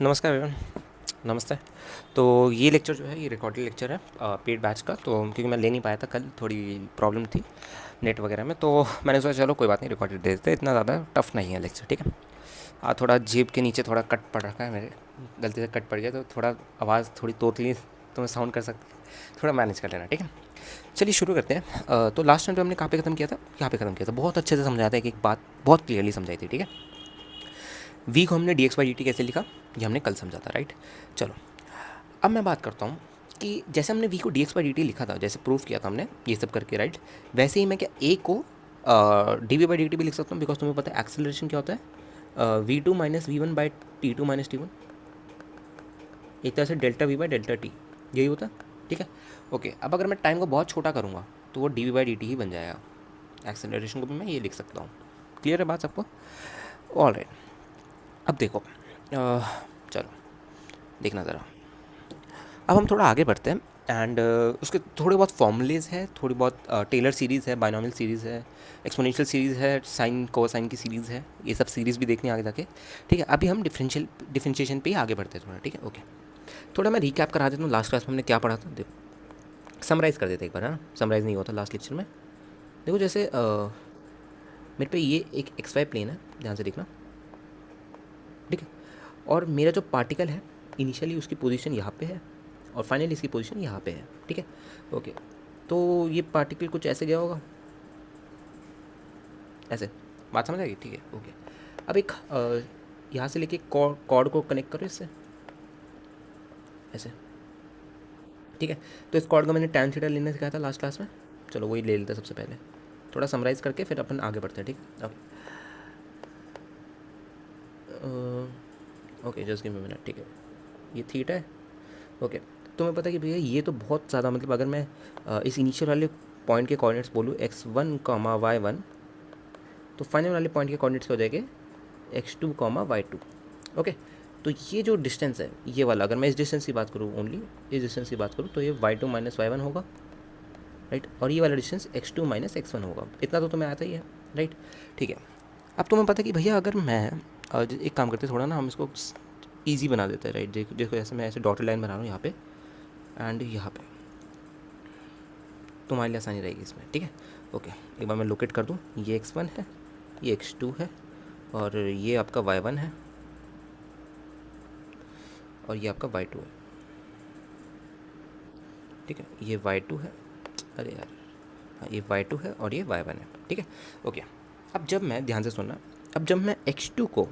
नमस्कार एवरीवन। नमस्ते। तो ये लेक्चर जो है ये रिकॉर्डेड लेक्चर है पेड बैच का। तो क्योंकि मैं ले नहीं पाया था कल, थोड़ी प्रॉब्लम थी नेट वगैरह में, तो मैंने सोचा चलो कोई बात नहीं, रिकॉर्डेड दे देते, इतना ज़्यादा टफ नहीं है लेक्चर। ठीक है। थोड़ा जेब के नीचे थोड़ा कट पड़ रखा है मेरे, गलती से कट पड़ गया, तो थोड़ा आवाज़ थोड़ी तोतली तो मैं साउंड कर सकती, थोड़ा मैनेज कर लेना। ठीक है, चलिए शुरू करते हैं। तो लास्ट टाइम जो हमने कहाँ पे ख़त्म किया था, यहाँ पे ख़त्म किया था, बहुत अच्छे से समझाया था, एक एक बात बहुत क्लियरली समझाई थी। ठीक है, वी को हमने D x by D T कैसे लिखा ये हमने कल समझा था, राइट। चलो अब मैं बात करता हूँ कि जैसे हमने वी को D x by D T लिखा था, जैसे प्रूफ किया था हमने ये सब करके, राइट, वैसे ही मैं क्या ए को d we by D t भी लिख सकता हूँ, बिकॉज तुम्हें पता है एक्सेलरेशन क्या होता है, v two minus v one by t two minus t one, एक तरह से delta v by delta t, यही होता है। ठीक है, ओके। अब अगर मैं टाइम को बहुत छोटा करूँगा तो वो D we by D T ही बन जाएगा, एक्सेलरेशन को भी मैं ये लिख सकता हूँ। क्लियर है बात सबको? All right. अब देखो, चलो देखना ज़रा, अब हम थोड़ा आगे बढ़ते हैं एंड उसके थोड़े बहुत फॉर्मूलेज हैं, थोड़ी बहुत टेलर सीरीज़ है, बाइनोमियल सीरीज़ है, एक्सपोनेंशियल सीरीज़ है, साइन कोसाइन की सीरीज़ है, ये सब सीरीज़ भी देखनी आगे जाके। ठीक है, अभी हम डिफरेंशिएशन पे ही आगे बढ़ते हैं थोड़ा। ठीक है, ओके। थोड़ा मैं रिकैप करा देता हूँ, लास्ट क्लास में हमने क्या पढ़ा था, देखो समराइज़ कर देते एक बार, है ना, समराइज़ नहीं हुआ था लास्ट लेक्चर में। देखो जैसे मेरे पे ये एक एक्स वाई प्लेन है, ध्यान से देखना। ठीक है, और मेरा जो पार्टिकल है इनिशियली उसकी पोजीशन यहाँ पे है और फाइनली इसकी पोजीशन यहाँ पे है। ठीक है, ओके। तो ये पार्टिकल कुछ ऐसे गया होगा, ऐसे, बात समझ आएगी? ठीक है, ओके। अब एक यहाँ से लेके कॉर्ड को कनेक्ट करो इससे, ऐसे। ठीक है, तो इस कॉर्ड का मैंने टैन थीटा लेने सिखाया था लास्ट क्लास में, चलो वही ले लेते हैं सबसे पहले, थोड़ा समराइज़ करके फिर अपन आगे बढ़ते हैं। ठीक है, okay, just give me minute. ठीक है, ये थीटा है, ओके। तुम्हें पता है कि भैया ये तो बहुत ज़्यादा, मतलब अगर मैं इस इनिशियल वाले पॉइंट के कोऑर्डिनेट्स बोलूँ x1 कॉमा y1, तो फाइनल वाले पॉइंट के कोऑर्डिनेट्स हो जाएंगे x2 कॉमा y2। ओके, तो ये जो डिस्टेंस है ये वाला, अगर मैं इस डिस्टेंस की बात करूँ, ओनली इस डिस्टेंस की बात करूँ, तो ये y2 माइनस y1 होगा, राइट। और ये वाला डिस्टेंस x2 माइनस x1 होगा, इतना तो तुम्हें आता ही है, राइट। ठीक है, अब तुम्हें पता है कि भैया अगर मैं एक काम करते थोड़ा ना, हम इसको ईजी बना देते हैं, राइट। देखो देखो, ऐसे मैं ऐसे डॉटेड लाइन बना रहा हूँ यहाँ पे एंड यहाँ पे, तुम्हारे लिए आसानी रहेगी इसमें। ठीक है, ओके। एक बार मैं लोकेट कर दूँ, ये x1 है, ये x2 है, और ये आपका y1 है, और ये आपका y2 है। ठीक है, ये y2 है, अरे यार, हाँ ये y2 है और ये y1 है। ठीक है, ओके। अब जब मैं, ध्यान से सुनना, अब जब मैं x2 को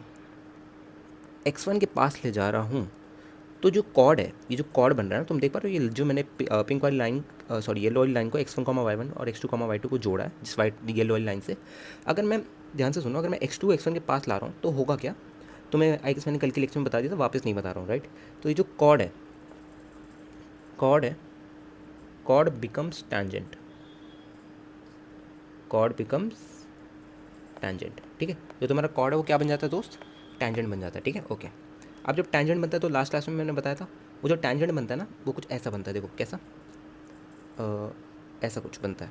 x1 के पास ले जा रहा हूँ, तो जो कॉर्ड है, ये जो कॉर्ड बन रहा है ना, तुम देख पा रहे हो, ये जो मैंने पिंक वाली लाइन, सॉरी येलो वाली लाइन को x1 कॉमा y1 और x2 कॉमा y2 को जोड़ा है जिस वाइट येलो वाली लाइन से। अगर मैं, ध्यान से सुनो, अगर मैं x2 को x1 के पास ला रहा हूँ तो होगा क्या, तो मैं आई गेस मैंने कल के लेक्चर में बता दिया था, वापस नहीं बता रहा हूँ, राइट। तो ये जो कॉर्ड है, कॉर्ड है, chord becomes tangent, chord becomes tangent. ठीक है, जो तुम्हारा कॉर्ड है वो क्या बन जाता है दोस्त, टैंजेंट बन जाता है। ठीक है, ओके। अब जब टैंजेंट बनता है तो लास्ट क्लास में मैंने बताया था, वो जो टैंजेंट बनता है ना वो कुछ ऐसा बनता है, देखो कैसा, ऐसा कुछ बनता है।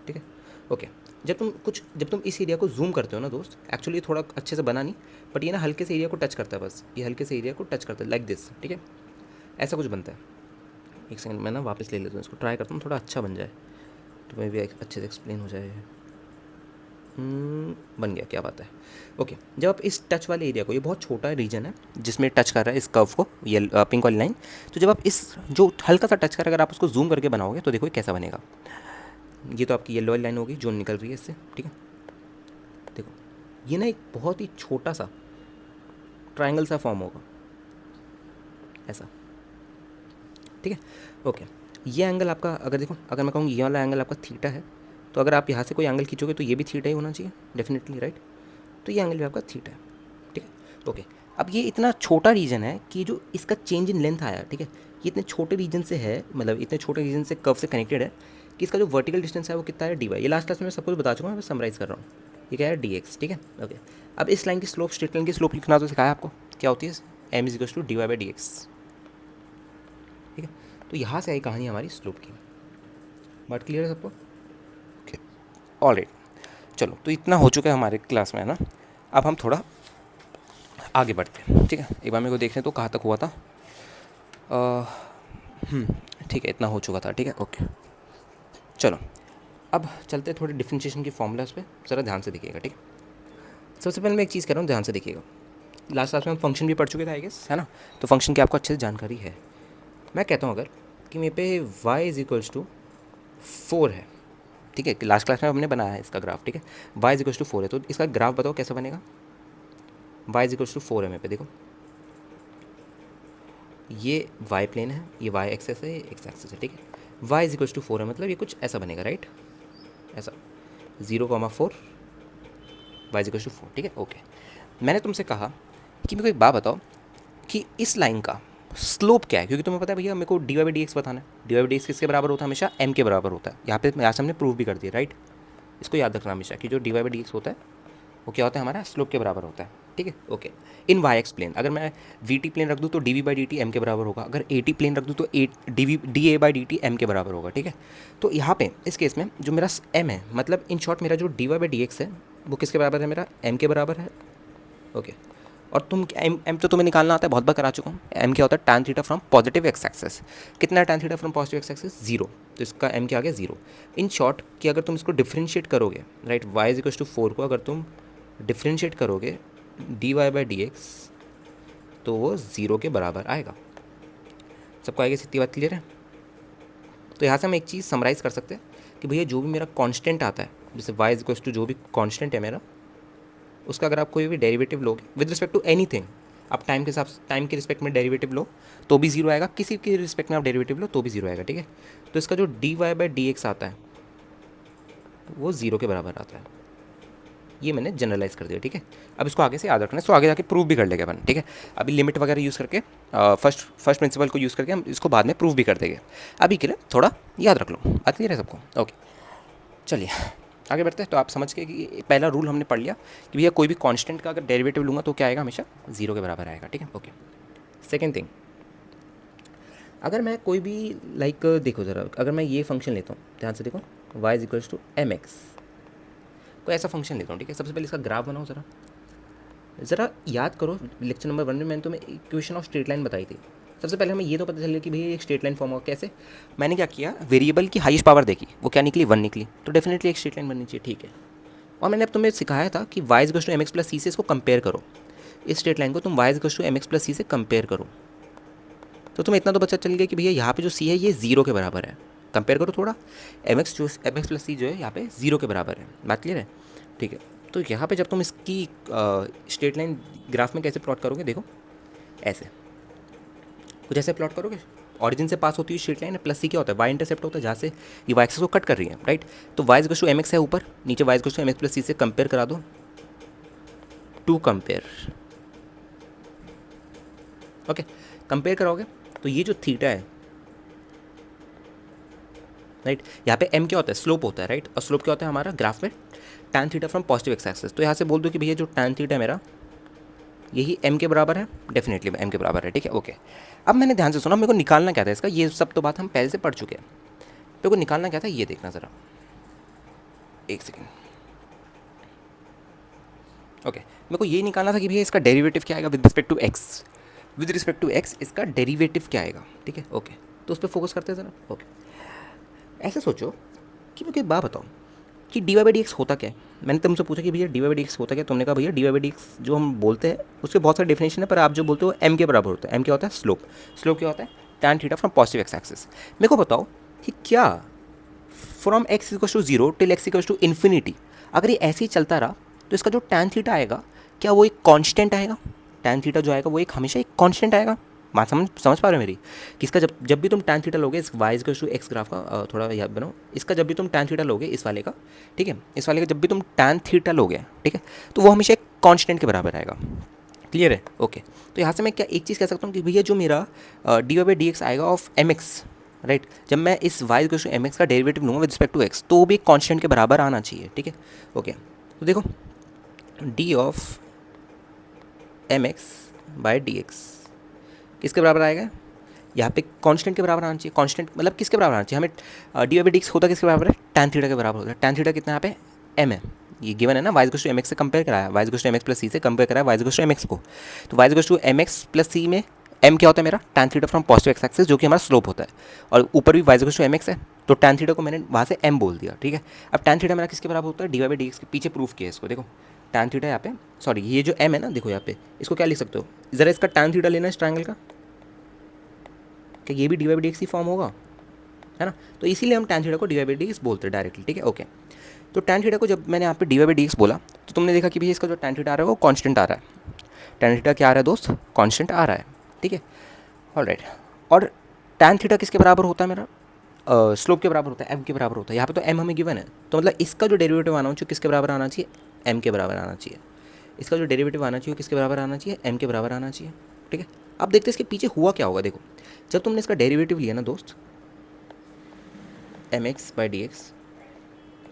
ठीक है, ओके। जब तुम इस एरिया को जूम करते हो ना दोस्त, एक्चुअली थोड़ा अच्छे से बना नहीं, बट ये ना हल्के से एरिया को टच करता है, बस ये हल्के से एरिया को टच करता है, लाइक दिस। ठीक है, ऐसा कुछ बनता है। एक सेकंड, मैं ना वापस ले लेता हूँ इसको, ट्राई करता हूँ थोड़ा अच्छा बन जाए, तो मैं भी अच्छे से एक्सप्लेन हो जाए। बन गया, क्या बात है। ओके, जब आप इस टच वाले एरिया को, ये बहुत छोटा रीजन है जिसमें टच कर रहा है इस कर्व को, ये पिंक वाली लाइन, तो जब आप इस जो हल्का सा टच कर, अगर आप उसको जूम करके बनाओगे तो देखो ये कैसा बनेगा। ये तो आपकी येलो वाली लाइन होगी जो निकल रही है इससे। ठीक है, देखो ये ना एक बहुत ही छोटा सा ट्राइंगल सा फॉर्म होगा, ऐसा। ठीक है, ओके। ये एंगल आपका, अगर देखो, अगर मैं कहूँ ये वाला एंगल आपका थीटा है, तो अगर आप यहाँ से कोई एंगल खींचोगे तो ये भी थीटा ही होना चाहिए डेफिनेटली, राइट। तो ये एंगल भी आपका थीटा है। ठीक है, ओके। अब ये इतना छोटा रीजन है कि जो इसका चेंज इन लेंथ आया, ठीक है, ये इतने छोटे रीजन से है, मतलब इतने छोटे रीजन से कर्व से कनेक्टेड है कि इसका जो वर्टिकल डिस्टेंस है वो कितना है, dy। ये लास्ट क्लास में मैं सब कुछ बता चुका हूँ, मैं समराइज़ कर रहा हूँ। ये क्या है, dx। ठीक है, ओके। अब इस लाइन की स्लोप, स्ट्रेट लाइन की स्लोप लिखना तो सिखाया आपको, क्या होती है, m is equals to dy by D x. ठीक है, तो यहाँ से आई कहानी हमारी स्लोप की। बात क्लियर है सबको? Okay, all right. चलो, तो इतना हो चुका है हमारे क्लास में, है ना। अब हम थोड़ा आगे बढ़ते हैं, ठीक है। एक बार मेरे को देखने तो कहाँ तक हुआ था। अ, ठीक है, इतना हो चुका था, ठीक है, ओके। चलो अब चलते हैं थोड़े डिफ्रेंशिएशन की फॉर्मूलाज पे, ज़रा ध्यान से देखिएगा, ठीक है। सबसे पहले मैं एक चीज़ कह रहा हूँ, ध्यान से देखिएगा। लास्ट क्लास में हम फंक्शन भी पढ़ चुके थे आई गेस, है ना। तो फंक्शन की आपको अच्छे से जानकारी है। मैं कहता हूँ अगर कि मेरे पे y इज इक्वल्स टू 4 है, ठीक है, कि लास्ट क्लास में हमने बनाया है इसका ग्राफ, ठीक है। y इज इक्वल्स टू 4 है, तो इसका ग्राफ बताओ कैसे बनेगा। y इज इक्वल्स टू 4 है मेरे पे, देखो ये y प्लेन है, ये y एक्सेस है, ये x एक्सेस है, ठीक है। y इज इक्वल्स टू 4 है, मतलब ये कुछ ऐसा बनेगा, राइट, ऐसा 0,4 y इज इक्वल्स टू 4, ठीक है, ओके। मैंने तुमसे कहा कि मेरे को एक बात बताओ कि इस लाइन का स्लोप क्या है, क्योंकि तुम्हें पता है भैया मेरे को d Y by D x बताना है। D Y by D x किसके बराबर होता है, हमेशा एम के बराबर होता है। यहाँ से हमने प्रूव भी कर दिया, राइट। इसको याद रखना हमेशा कि जो D Y by D x होता है वो क्या होता है, हमारा स्लोप के बराबर होता है, ठीक है, okay. In y x plane अगर मैं वी टी प्लेन रख दूँ तो d we by D t m के बराबर होगा। अगर ए टी प्लेन रख दूँ तो d a by D t m के बराबर होगा, ठीक है। तो यहाँ पे इस केस में जो मेरा एम है, मतलब इन शॉर्ट मेरा जो D Y by D x है वो किसके बराबर है, मेरा एम के बराबर है, ओके। और तुम एम तो तुम्हें निकालना आता है, बहुत बार करा चुका हूँ। एम क्या होता है, tan theta from positive x axis. कितना है tan theta from positive x axis, 0। तो इसका एम क्या आ गया, 0। इन शॉर्ट कि अगर तुम इसको डिफ्रेंशिएट करोगे, right, y is equal to 4 को अगर तुम डिफ्रेंशिएट करोगे d Y by D x तो वो 0 के बराबर आएगा। सबको आएगी, इतनी बात क्लियर है। तो यहाँ से हम एक चीज़ समराइज़ कर सकते हैं कि भैया जो भी मेरा कॉन्स्टेंट आता है, जैसे वाई इज इक्वल टू जो भी कॉन्स्टेंट है मेरा, उसका अगर आप कोई भी डेरिवेटिव लोगे विद रिस्पेक्ट टू एनीथिंग, आप टाइम के हिसाब से टाइम के रिस्पेक्ट में डेरिवेटिव लो तो भी 0 आएगा, किसी के रिस्पेक्ट में आप डेरिवेटिव लो तो भी 0 आएगा, ठीक है। तो इसका जो D Y by D x आता है वो 0 के बराबर आता है। ये मैंने जनरलाइज कर दिया, ठीक है। अब इसको आगे से याद रखना है, सो आगे जाके प्रूव भी कर लेंगे अपन, ठीक है। अभी लिमिट वगैरह यूज़ करके फर्स्ट प्रिंसिपल को यूज़ करके हम इसको बाद में प्रूव भी कर देंगे। अभी के लिए थोड़ा याद रख लो, बात क्लियर है सबको, ओके। चलिए आगे बढ़ते हैं। तो आप समझ के कि पहला रूल हमने पढ़ लिया कि भैया कोई भी कांस्टेंट का अगर डेरिवेटिव लूँगा तो क्या आएगा, हमेशा 0 के बराबर आएगा, ठीक है, ओके। सेकेंड थिंग, अगर मैं कोई भी देखो ज़रा, अगर मैं ये फंक्शन लेता हूँ, ध्यान से देखो, y is equals to M x, कोई ऐसा फंक्शन लेता हूँ, ठीक है। सबसे पहले इसका ग्राफ बनाओ, ज़रा याद करो, लेक्चर नंबर 1 में मैंने तुम्हें इक्वेशन ऑफ स्ट्रेट लाइन बताई थी। सबसे पहले हमें ये तो पता चल गया कि भैया एक स्ट्रेट लाइन फॉर्म होगा कैसे। मैंने क्या किया, वेरिएबल की हाईएस्ट पावर देखी, वो क्या निकली, 1 निकली, तो डेफिनेटली एक स्ट्रेट लाइन बननी चाहिए, ठीक है। और मैंने अब तुम्हें सिखाया था कि y is to M x plus C से इसको कंपेयर करो, इस स्ट्रेट लाइन को तुम y is to M x plus C से कंपेयर करो, तो तुम्हें इतना तो पता चल गया कि भैया यहाँ पे जो c है ये 0 के बराबर है। कंपेयर करो थोड़ा, एम एक्स प्लस सी जो है यहाँ पे 0 के बराबर है, बात क्लियर है, ठीक है। तो यहाँ पे जब तुम इसकी स्ट्रेट लाइन ग्राफ में कैसे प्लॉट करोगे, देखो ऐसे कुछ ऐसे प्लॉट करोगे, ऑरिजिन से पास होती हुई स्ट्रेट लाइन है, प्लस सी क्या होता है, वाई इंटरसेप्ट होता है, जहाँ से ये वाई एक्सेस को कट कर रही है, राइट। तो Y is to M X है ऊपर, नीचे Y is to M x plus C से कंपेयर करा दो, टू कंपेयर, ओके। कंपेयर कराओगे तो ये जो थीटा है, राइट, यहाँ पे एम क्या होता है, स्लोप होता है, राइट। और स्लोप क्या होता है हमारा ग्राफ में, tan theta from positive x axis. तो यहाँ से बोल दो कि भैया जो टैन थीटा है मेरा यही एम के बराबर है, डेफिनेटली एम के बराबर है, ठीक है, ओके। अब मैंने ध्यान से सुना, मेरे को निकालना क्या था इसका, ये सब तो बात हम पहले से पढ़ चुके हैं। मेरे को निकालना क्या था ये देखना ज़रा, एक सेकेंड, ओके। मेरे को ये निकालना था कि भैया इसका डेरिवेटिव क्या आएगा with respect to x, with respect to x इसका डेरिवेटिव क्या आएगा, ठीक है, ओके। तो उस पर फोकस करते हैं ज़रा, ओके। ऐसे सोचो कि मुझे एक बात बताओ कि d Y by D x होता क्या है। मैंने तुमसे पूछा कि भैया d Y by D x होता क्या, तुमने कहा भैया d Y by D x जो हम बोलते हैं उसके बहुत सारे डेफिनेशन है, पर आप जो बोलते हो एम के बराबर होता है। एम क्या होता है, स्लोप। स्लोप क्या होता है, tan theta from positive x axis. मेरे को बताओ कि क्या from x equal to 0 till x equal to infinity अगर ये ऐसे ही चलता रहा तो इसका जो टैन थीटा आएगा क्या वो एक कांस्टेंट आएगा, टैन थीटा जो आएगा वो एक हमेशा एक कांस्टेंट आएगा। बात समझ पा रहे हो मेरी, कि इसका जब भी तुम टैन थीटा लोगे इस y equal to x graph का थोड़ा याद बनाओ, इसका जब भी तुम टैन थीटा लोगे इस वाले का, ठीक है, इस वाले का जब भी तुम टैन थीटा लोगे, ठीक है, तो वो हमेशा एक कांस्टेंट के बराबर आएगा, क्लियर है, ओके। तो यहाँ से मैं क्या एक चीज़ कह सकता हूँ कि भैया जो मेरा d Y by D x आएगा ऑफ एम एक्स, राइट, जब मैं इस y equal to M x का डेरिवेटिव लूँगा विद रिस्पेक्ट टू एक्स तो वो भी कांस्टेंट के बराबर आना चाहिए, ठीक है, ओके। तो देखो d of m x by D x किसके बराबर आएगा, यहाँ पे कांस्टेंट के बराबर आना चाहिए। कांस्टेंट मतलब किसके बराबर आना चाहिए, हमें d Y by D x होता किसके बराबर है, टैन थीटा के बराबर होता है। टैन थीटा कितना यहाँ पे एम है, ये गिवन है ना, Y equals to M X से कंपेयर कराया, Y equals to M x plus C से कंपेयर कराया Y equals to M X को। तो Y equals to M x plus C में एम क्या होता है मेरा, tan theta from positive x axis, जो कि हमारा स्लोप होता है, और ऊपर भी Y equals to M X है, तो टैन थीटा को मैंने वहाँ से एम बोल दिया, ठीक है। अब टैन थीटा मेरा किसके बराबर होता है, d Y by D x के, पीछे प्रूफ किया इसको, देखो टैन थीटा यहाँ पे, सॉरी ये जो एम है ना, देखो यहाँ पे इसको क्या लिख सकते हो, ज़रा इसका टैन थीटा लेना इस ट्रायंगल का, क्या ये भी d Y by D x ही फॉर्म होगा, है ना। तो इसीलिए हम टैन थीटा को d Y by D x बोलते हैं डायरेक्टली, ठीक है, ओके। तो टैन थीटा को जब मैंने यहाँ पे d Y by D x बोला, तो तुमने देखा कि भैया इसका जो टैन थीटा आ रहा है वो कांस्टेंट आ रहा है, टैन थीटा क्या आ रहा है दोस्त, कांस्टेंट आ रहा है, ठीक है, ऑलराइट। और टैन थीटा किसके बराबर होता है मेरा, स्लोप के बराबर होता है, एम के बराबर होता है। यहाँ पे तो एम हमें गिवन है, तो मतलब इसका जो डेरिवेटिव आना चाहिए किसके बराबर आना चाहिए, एम के बराबर आना चाहिए। इसका जो डेरिवेटिव आना चाहिए किसके बराबर आना चाहिए, एम के बराबर आना चाहिए, ठीक है। अब देखते हैं इसके पीछे हुआ क्या होगा। देखो जब तुमने इसका डेरिवेटिव लिया ना दोस्त, m x by D x,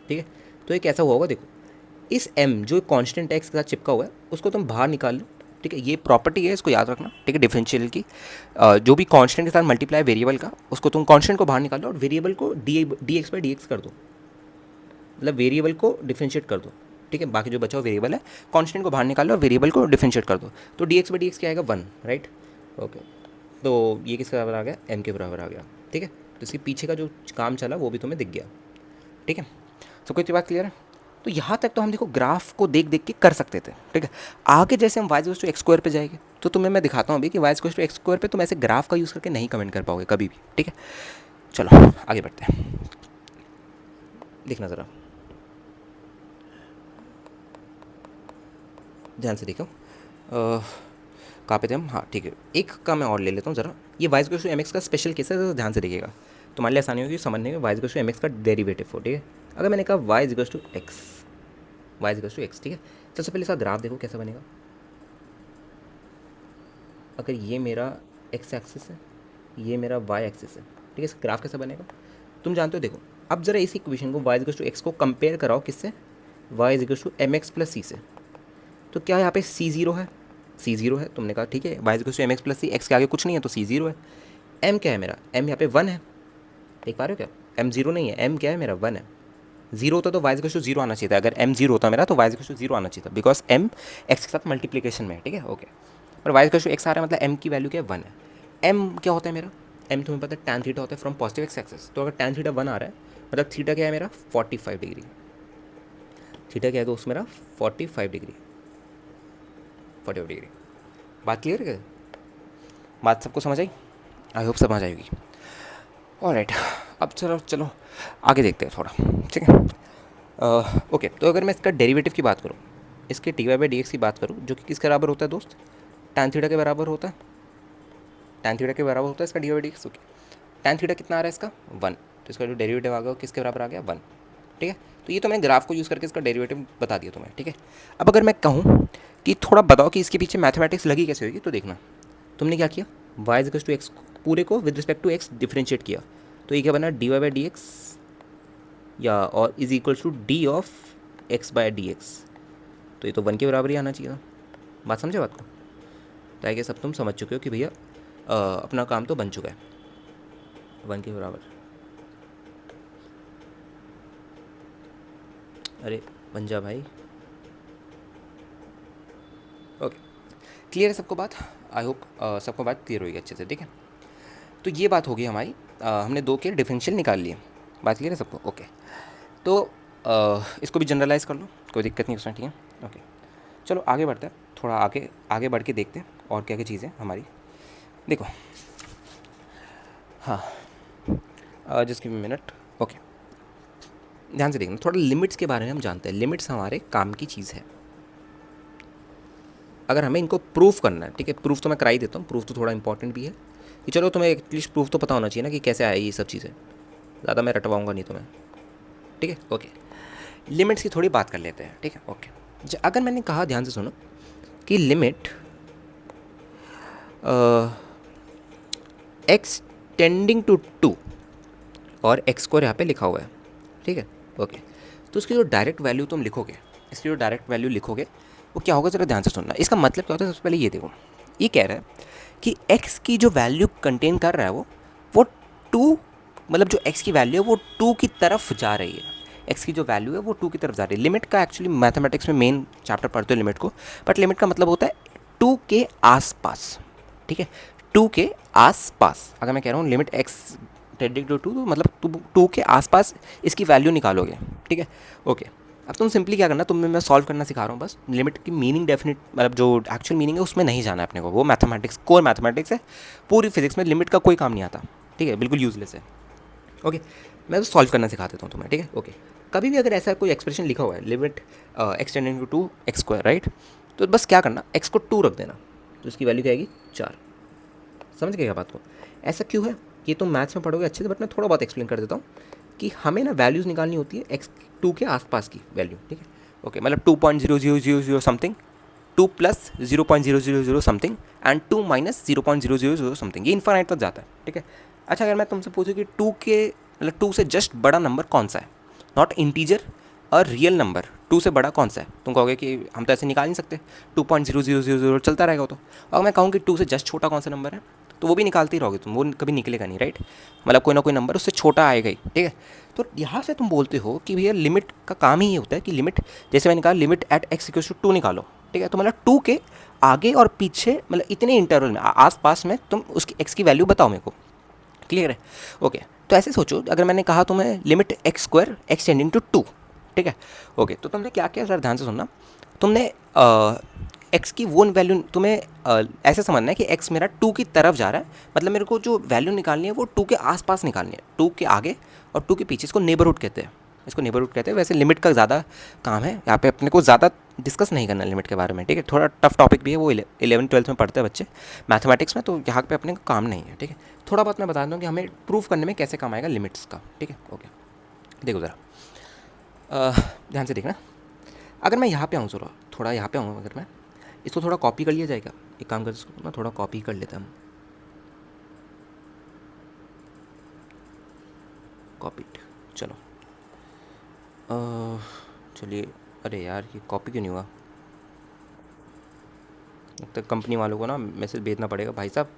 ठीक है, तो ये कैसा हुआ होगा, देखो इस m जो कांस्टेंट x के साथ चिपका हुआ है उसको तुम बाहर निकाल लो, ठीक है, ये प्रॉपर्टी है, इसको याद रखना, ठीक है, डिफरेंशियल की जो भी कांस्टेंट के साथ मल्टीप्लाई वेरिएबल का, उसको तुम कांस्टेंट को बाहर निकाल लो और वेरिएबल को D x by D x कर दो, मतलब वेरिएबल को डिफरेंशिएट कर दो, ठीक है, बाकी जो बचा हुआ वेरिएबल है कांस्टेंट को बाहर निकाल लो और वेरिएबल को डिफरेंशिएट कर दो, तो D x by D x क्या आएगा, 1, राइट, ओके। तो ये किसके बराबर आ गया, m के बराबर आ गया, ठीक है। तो इसके पीछे का जो काम चला वो भी तुम्हें दिख गया, ठीक है। तो कोई बात क्लियर है। तो यहाँ तक तो हम देखो ग्राफ को देख देख के कर सकते थे, ठीक है। आगे जैसे हम y equals to x square पे जाएंगे तो तुम्हें मैं दिखाता हूँ अभी कि y equals to x square पे तुम ऐसे ग्राफ का यूज़ करके नहीं कमेंट कर पाओगे कभी भी, ठीक है। चलो आगे बढ़ते हैं, देखना ज़रा ध्यान से देखो, कहाँ पे थे हम, हाँ ठीक है, एक का मैं और ले लेता हूँ ज़रा। ये y equals to M x का स्पेशल केस है, तो ध्यान से देखिएगा, तुम्हारे लिए आसानी होगी समझने में। Y equals to M x का डेरिवेटिव हो, ठीक है। अगर मैंने कहा y equals to x, y equals to x, ठीक है, सबसे पहले इसका ग्राफ देखो कैसा बनेगा। अगर ये मेरा एक्स एक्सिस है, ये मेरा वाई एक्सिस है, ठीक है, इस ग्राफ कैसा बनेगा तुम जानते हो। देखो अब ज़रा इस इक्वेशन को वाई इक्वल्स टू एक्स को कंपेयर कराओ किससे, Y equals to M x plus C से। तो क्या यहाँ पे सी जीरो है, सी जीरो है, तुमने कहा ठीक है, y equals to M x plus c, x के आगे कुछ नहीं है तो सी जीरो है। एम क्या है मेरा, एम यहाँ पे 1 है, देख पा रहे हो क्या, एम जीरो नहीं है, एम क्या है मेरा 1 है। जीरो होता तो वाई इक्वल्स टू जीरो आना चाहिए था, अगर एम जीरो होता मेरा तो वाई इक्वल्स टू जीरो आना चाहिए था, बिकॉज एम एक्स के साथ मल्टीप्लिकेशन में है, ठीक है, ओके। और वाई इक्वल्स टू एक्स आ रहा है, मतलब एम की वैल्यू क्या है, 1 है। एम क्या होता है मेरा, एम तुम्हें पता है टैन थीटा होता है फ्रॉम पॉजिटिव एक्स एक्सिस, तो अगर टैन थीटा 1 आ रहा है मतलब थीटा क्या है मेरा 45 डिग्री, थीटा क्या है दोस्त मेरा 45 डिग्री, 45 डिग्री। बात क्लियर है, बात सबको समझ आई, आई होप समझ आएगी। ऑलराइट, अब चलो आगे देखते हैं थोड़ा, ठीक है। ओके, तो अगर मैं इसका डेरिवेटिव की बात करूँ, इसके t y by D x की बात करूँ, जो कि किसके बराबर होता है दोस्त, टैन थीटा के बराबर होता है, टैन थीटा के बराबर होता है इसका d y d x, okay. Tan theta कितना आ रहा है इसका 1, तो इसका जो डेरिवेटिव आ गया किसके बराबर आ गया 1, ठीक है। तो ये तो मैं ग्राफ को यूज़ करके इसका डेरिवेटिव बता दिया तुम्हें, ठीक है। अब अगर मैं कहूँ कि थोड़ा बताओ कि इसके पीछे मैथमेटिक्स लगी कैसे होगी, तो देखना तुमने क्या किया, वाई इक्वल्स टू एक्स पूरे को with respect to x differentiate किया, तो ये क्या बना d Y by D x या और is equals to d of x by d x, तो ये तो 1 के बराबर ही आना चाहिए था। बात समझे बात को, तो आगे सब तुम समझ चुके हो कि भैया अपना काम तो बन चुका है 1 के बराबर। अरे बन जा भाई, ओके, क्लियर है सबको बात, आई होप सबको बात क्लियर होगी अच्छे से, ठीक है। तो ये बात होगी हमारी, हमने 2 के डिफरेंशियल निकाल लिए, बात क्लियर है सबको, ओके। तो इसको भी जनरलाइज कर लो, कोई दिक्कत नहीं उसमें, ठीक है, ओके। चलो आगे बढ़ते हैं, थोड़ा आगे आगे बढ़ के देखते हैं और क्या क्या चीज़ें हमारी, देखो हाँ just give me minute, okay. ध्यान से देखना, थोड़ा लिमिट्स के बारे में हम जानते हैं, लिमिट्स हमारे काम की चीज़ है, अगर हमें इनको प्रूफ करना है, ठीक है, प्रूफ तो मैं करा ही देता हूँ, प्रूफ तो थोड़ा इंपॉर्टेंट भी है कि चलो तुम्हें एटलीस्ट प्रूफ तो पता होना चाहिए ना कि कैसे आए ये सब चीज़ें, ज़्यादा मैं रटवाऊँगा नहीं तुम्हें, ठीक है, ओके। लिमिट्स की थोड़ी बात कर लेते हैं, ठीक है, ओके। अगर मैंने कहा, ध्यान से सुनो, कि लिमिट एक्स टेंडिंग टू 2 और एक्स स्क्वायर यहाँ पे लिखा हुआ है, ठीक है, ओके। तो उसकी जो डायरेक्ट वैल्यू तुम लिखोगे, इसकी जो डायरेक्ट वैल्यू लिखोगे वो क्या होगा, ज़रा ध्यान से सुनना। इसका मतलब क्या होता है, सबसे पहले ये देखो, ये कह रहा है कि x की जो वैल्यू कंटेन कर रहा है वो 2, मतलब जो x की वैल्यू है वो 2 की तरफ जा रही है, एक्स की जो वैल्यू है वो टू की तरफ जा रही है। लिमिट का एक्चुअली मैथमेटिक्स में मेन चैप्टर पढ़ते हो लिमिट को, बट लिमिट का मतलब होता है टू के आसपास, ठीक है, टू के आसपास। अगर मैं कह रहा हूँ limit x tending to two, तो मतलब टू के आसपास इसकी वैल्यू निकालोगे, ठीक है। ओके, अब तुम सिंपली क्या करना, तुम्हें मैं सॉल्व करना सिखा रहा हूँ बस। लिमिट की मीनिंग डेफिनेट मतलब जो एक्चुअल मीनिंग है उसमें नहीं जाना है अपने को, वो मैथमेटिक्स कोर मैथमेटिक्स है। पूरी फिजिक्स में लिमिट का कोई काम नहीं आता, ठीक है, बिल्कुल यूजलेस है। ओके, मैं बस सॉल्व करना सिखा देता हूँ तुम्हें, ठीक है। ओके, कभी भी अगर ऐसा कोई एक्सप्रेशन लिखा हुआ है limit x tending to two x square, right, तो बस क्या करना, एक्स को टू रख देना, तो इसकी वैल्यू क्या आएगी 4। समझ गए क्या बात को? ऐसा क्यों है ये तुम मैथ्स में पढ़ोगे अच्छे से, बट मैं थोड़ा बहुत एक्सप्लेन कर देता हूँ कि हमें ना वैल्यूज़ निकालनी होती है एक्स टू के आसपास की वैल्यू, ठीक है। ओके, मतलब 2.0000 something, 2 plus 0.000 something and 2 minus 0.000 something, ये इन्फाइनाइट तक जाता है, ठीक है। अच्छा, अगर मैं तुमसे पूछूँ कि टू के मतलब टू से जस्ट बड़ा नंबर कौन सा है, नॉट इंटीजर और रियल नंबर, टू से बड़ा कौन सा है, तुम कहोगे कि हम तो ऐसे निकाल नहीं सकते, 2.0000 चलता रहेगा तो। अगर मैं कहूँ कि टू से जस्ट छोटा कौन सा नंबर है, तो वो भी निकालते ही रहोगे तुम, वो कभी निकलेगा नहीं, राइट, मतलब कोई ना कोई नंबर उससे छोटा आएगा ही, ठीक है। तो यहाँ से तुम बोलते हो कि भैया लिमिट का काम ही ये होता है कि लिमिट, जैसे मैंने कहा limit at x equals to two निकालो, ठीक है, तो मतलब टू के आगे और पीछे मतलब इतने इंटरवल में आस पास में तुम उसकी एक्स की वैल्यू बताओ मेरे को, क्लियर है? ओके, तो ऐसे सोचो, अगर मैंने कहा तुम्हें limit x square x tending to two, ठीक है। ओके, तो तुमने क्या किया सर, ध्यान से सुनना, तुमने एक्स की वो वैल्यू तुम्हें ऐसे समझना है कि एक्स मेरा टू की तरफ जा रहा है, मतलब मेरे को जो वैल्यू निकालनी है वो टू के आसपास निकालनी है, टू के आगे और टू के पीछे, इसको नेबरहुड कहते हैं, इसको नेबरहुड कहते हैं। वैसे लिमिट का ज़्यादा काम है यहाँ पे, अपने को ज़्यादा डिस्कस नहीं करना लिमिट के बारे में, ठीक है, थोड़ा टफ टॉपिक भी है, वो 11th-12th में पढ़ते हैं बच्चे मैथमेटिक्स में, तो यहाँ पे अपने को काम नहीं है, ठीक है। थोड़ा बहुत मैं बता दूँ कि हमें प्रूव करने में कैसे काम आएगा लिमिट्स का, ठीक है। ओके, देखो ज़रा ध्यान से देखना, अगर मैं यहाँ पे आऊँ ज़रा, थोड़ा यहाँ पे आऊँ, अगर मैं इसको थोड़ा कॉपी कर लिया जाएगा, एक काम कर, इसको ना थोड़ा कॉपी कर लेते हैं हम, कॉपीड, चलो चलिए, अरे यार ये कॉपी क्यों नहीं हुआ, लगता है कंपनी वालों को ना मैसेज भेजना पड़ेगा, भाई साहब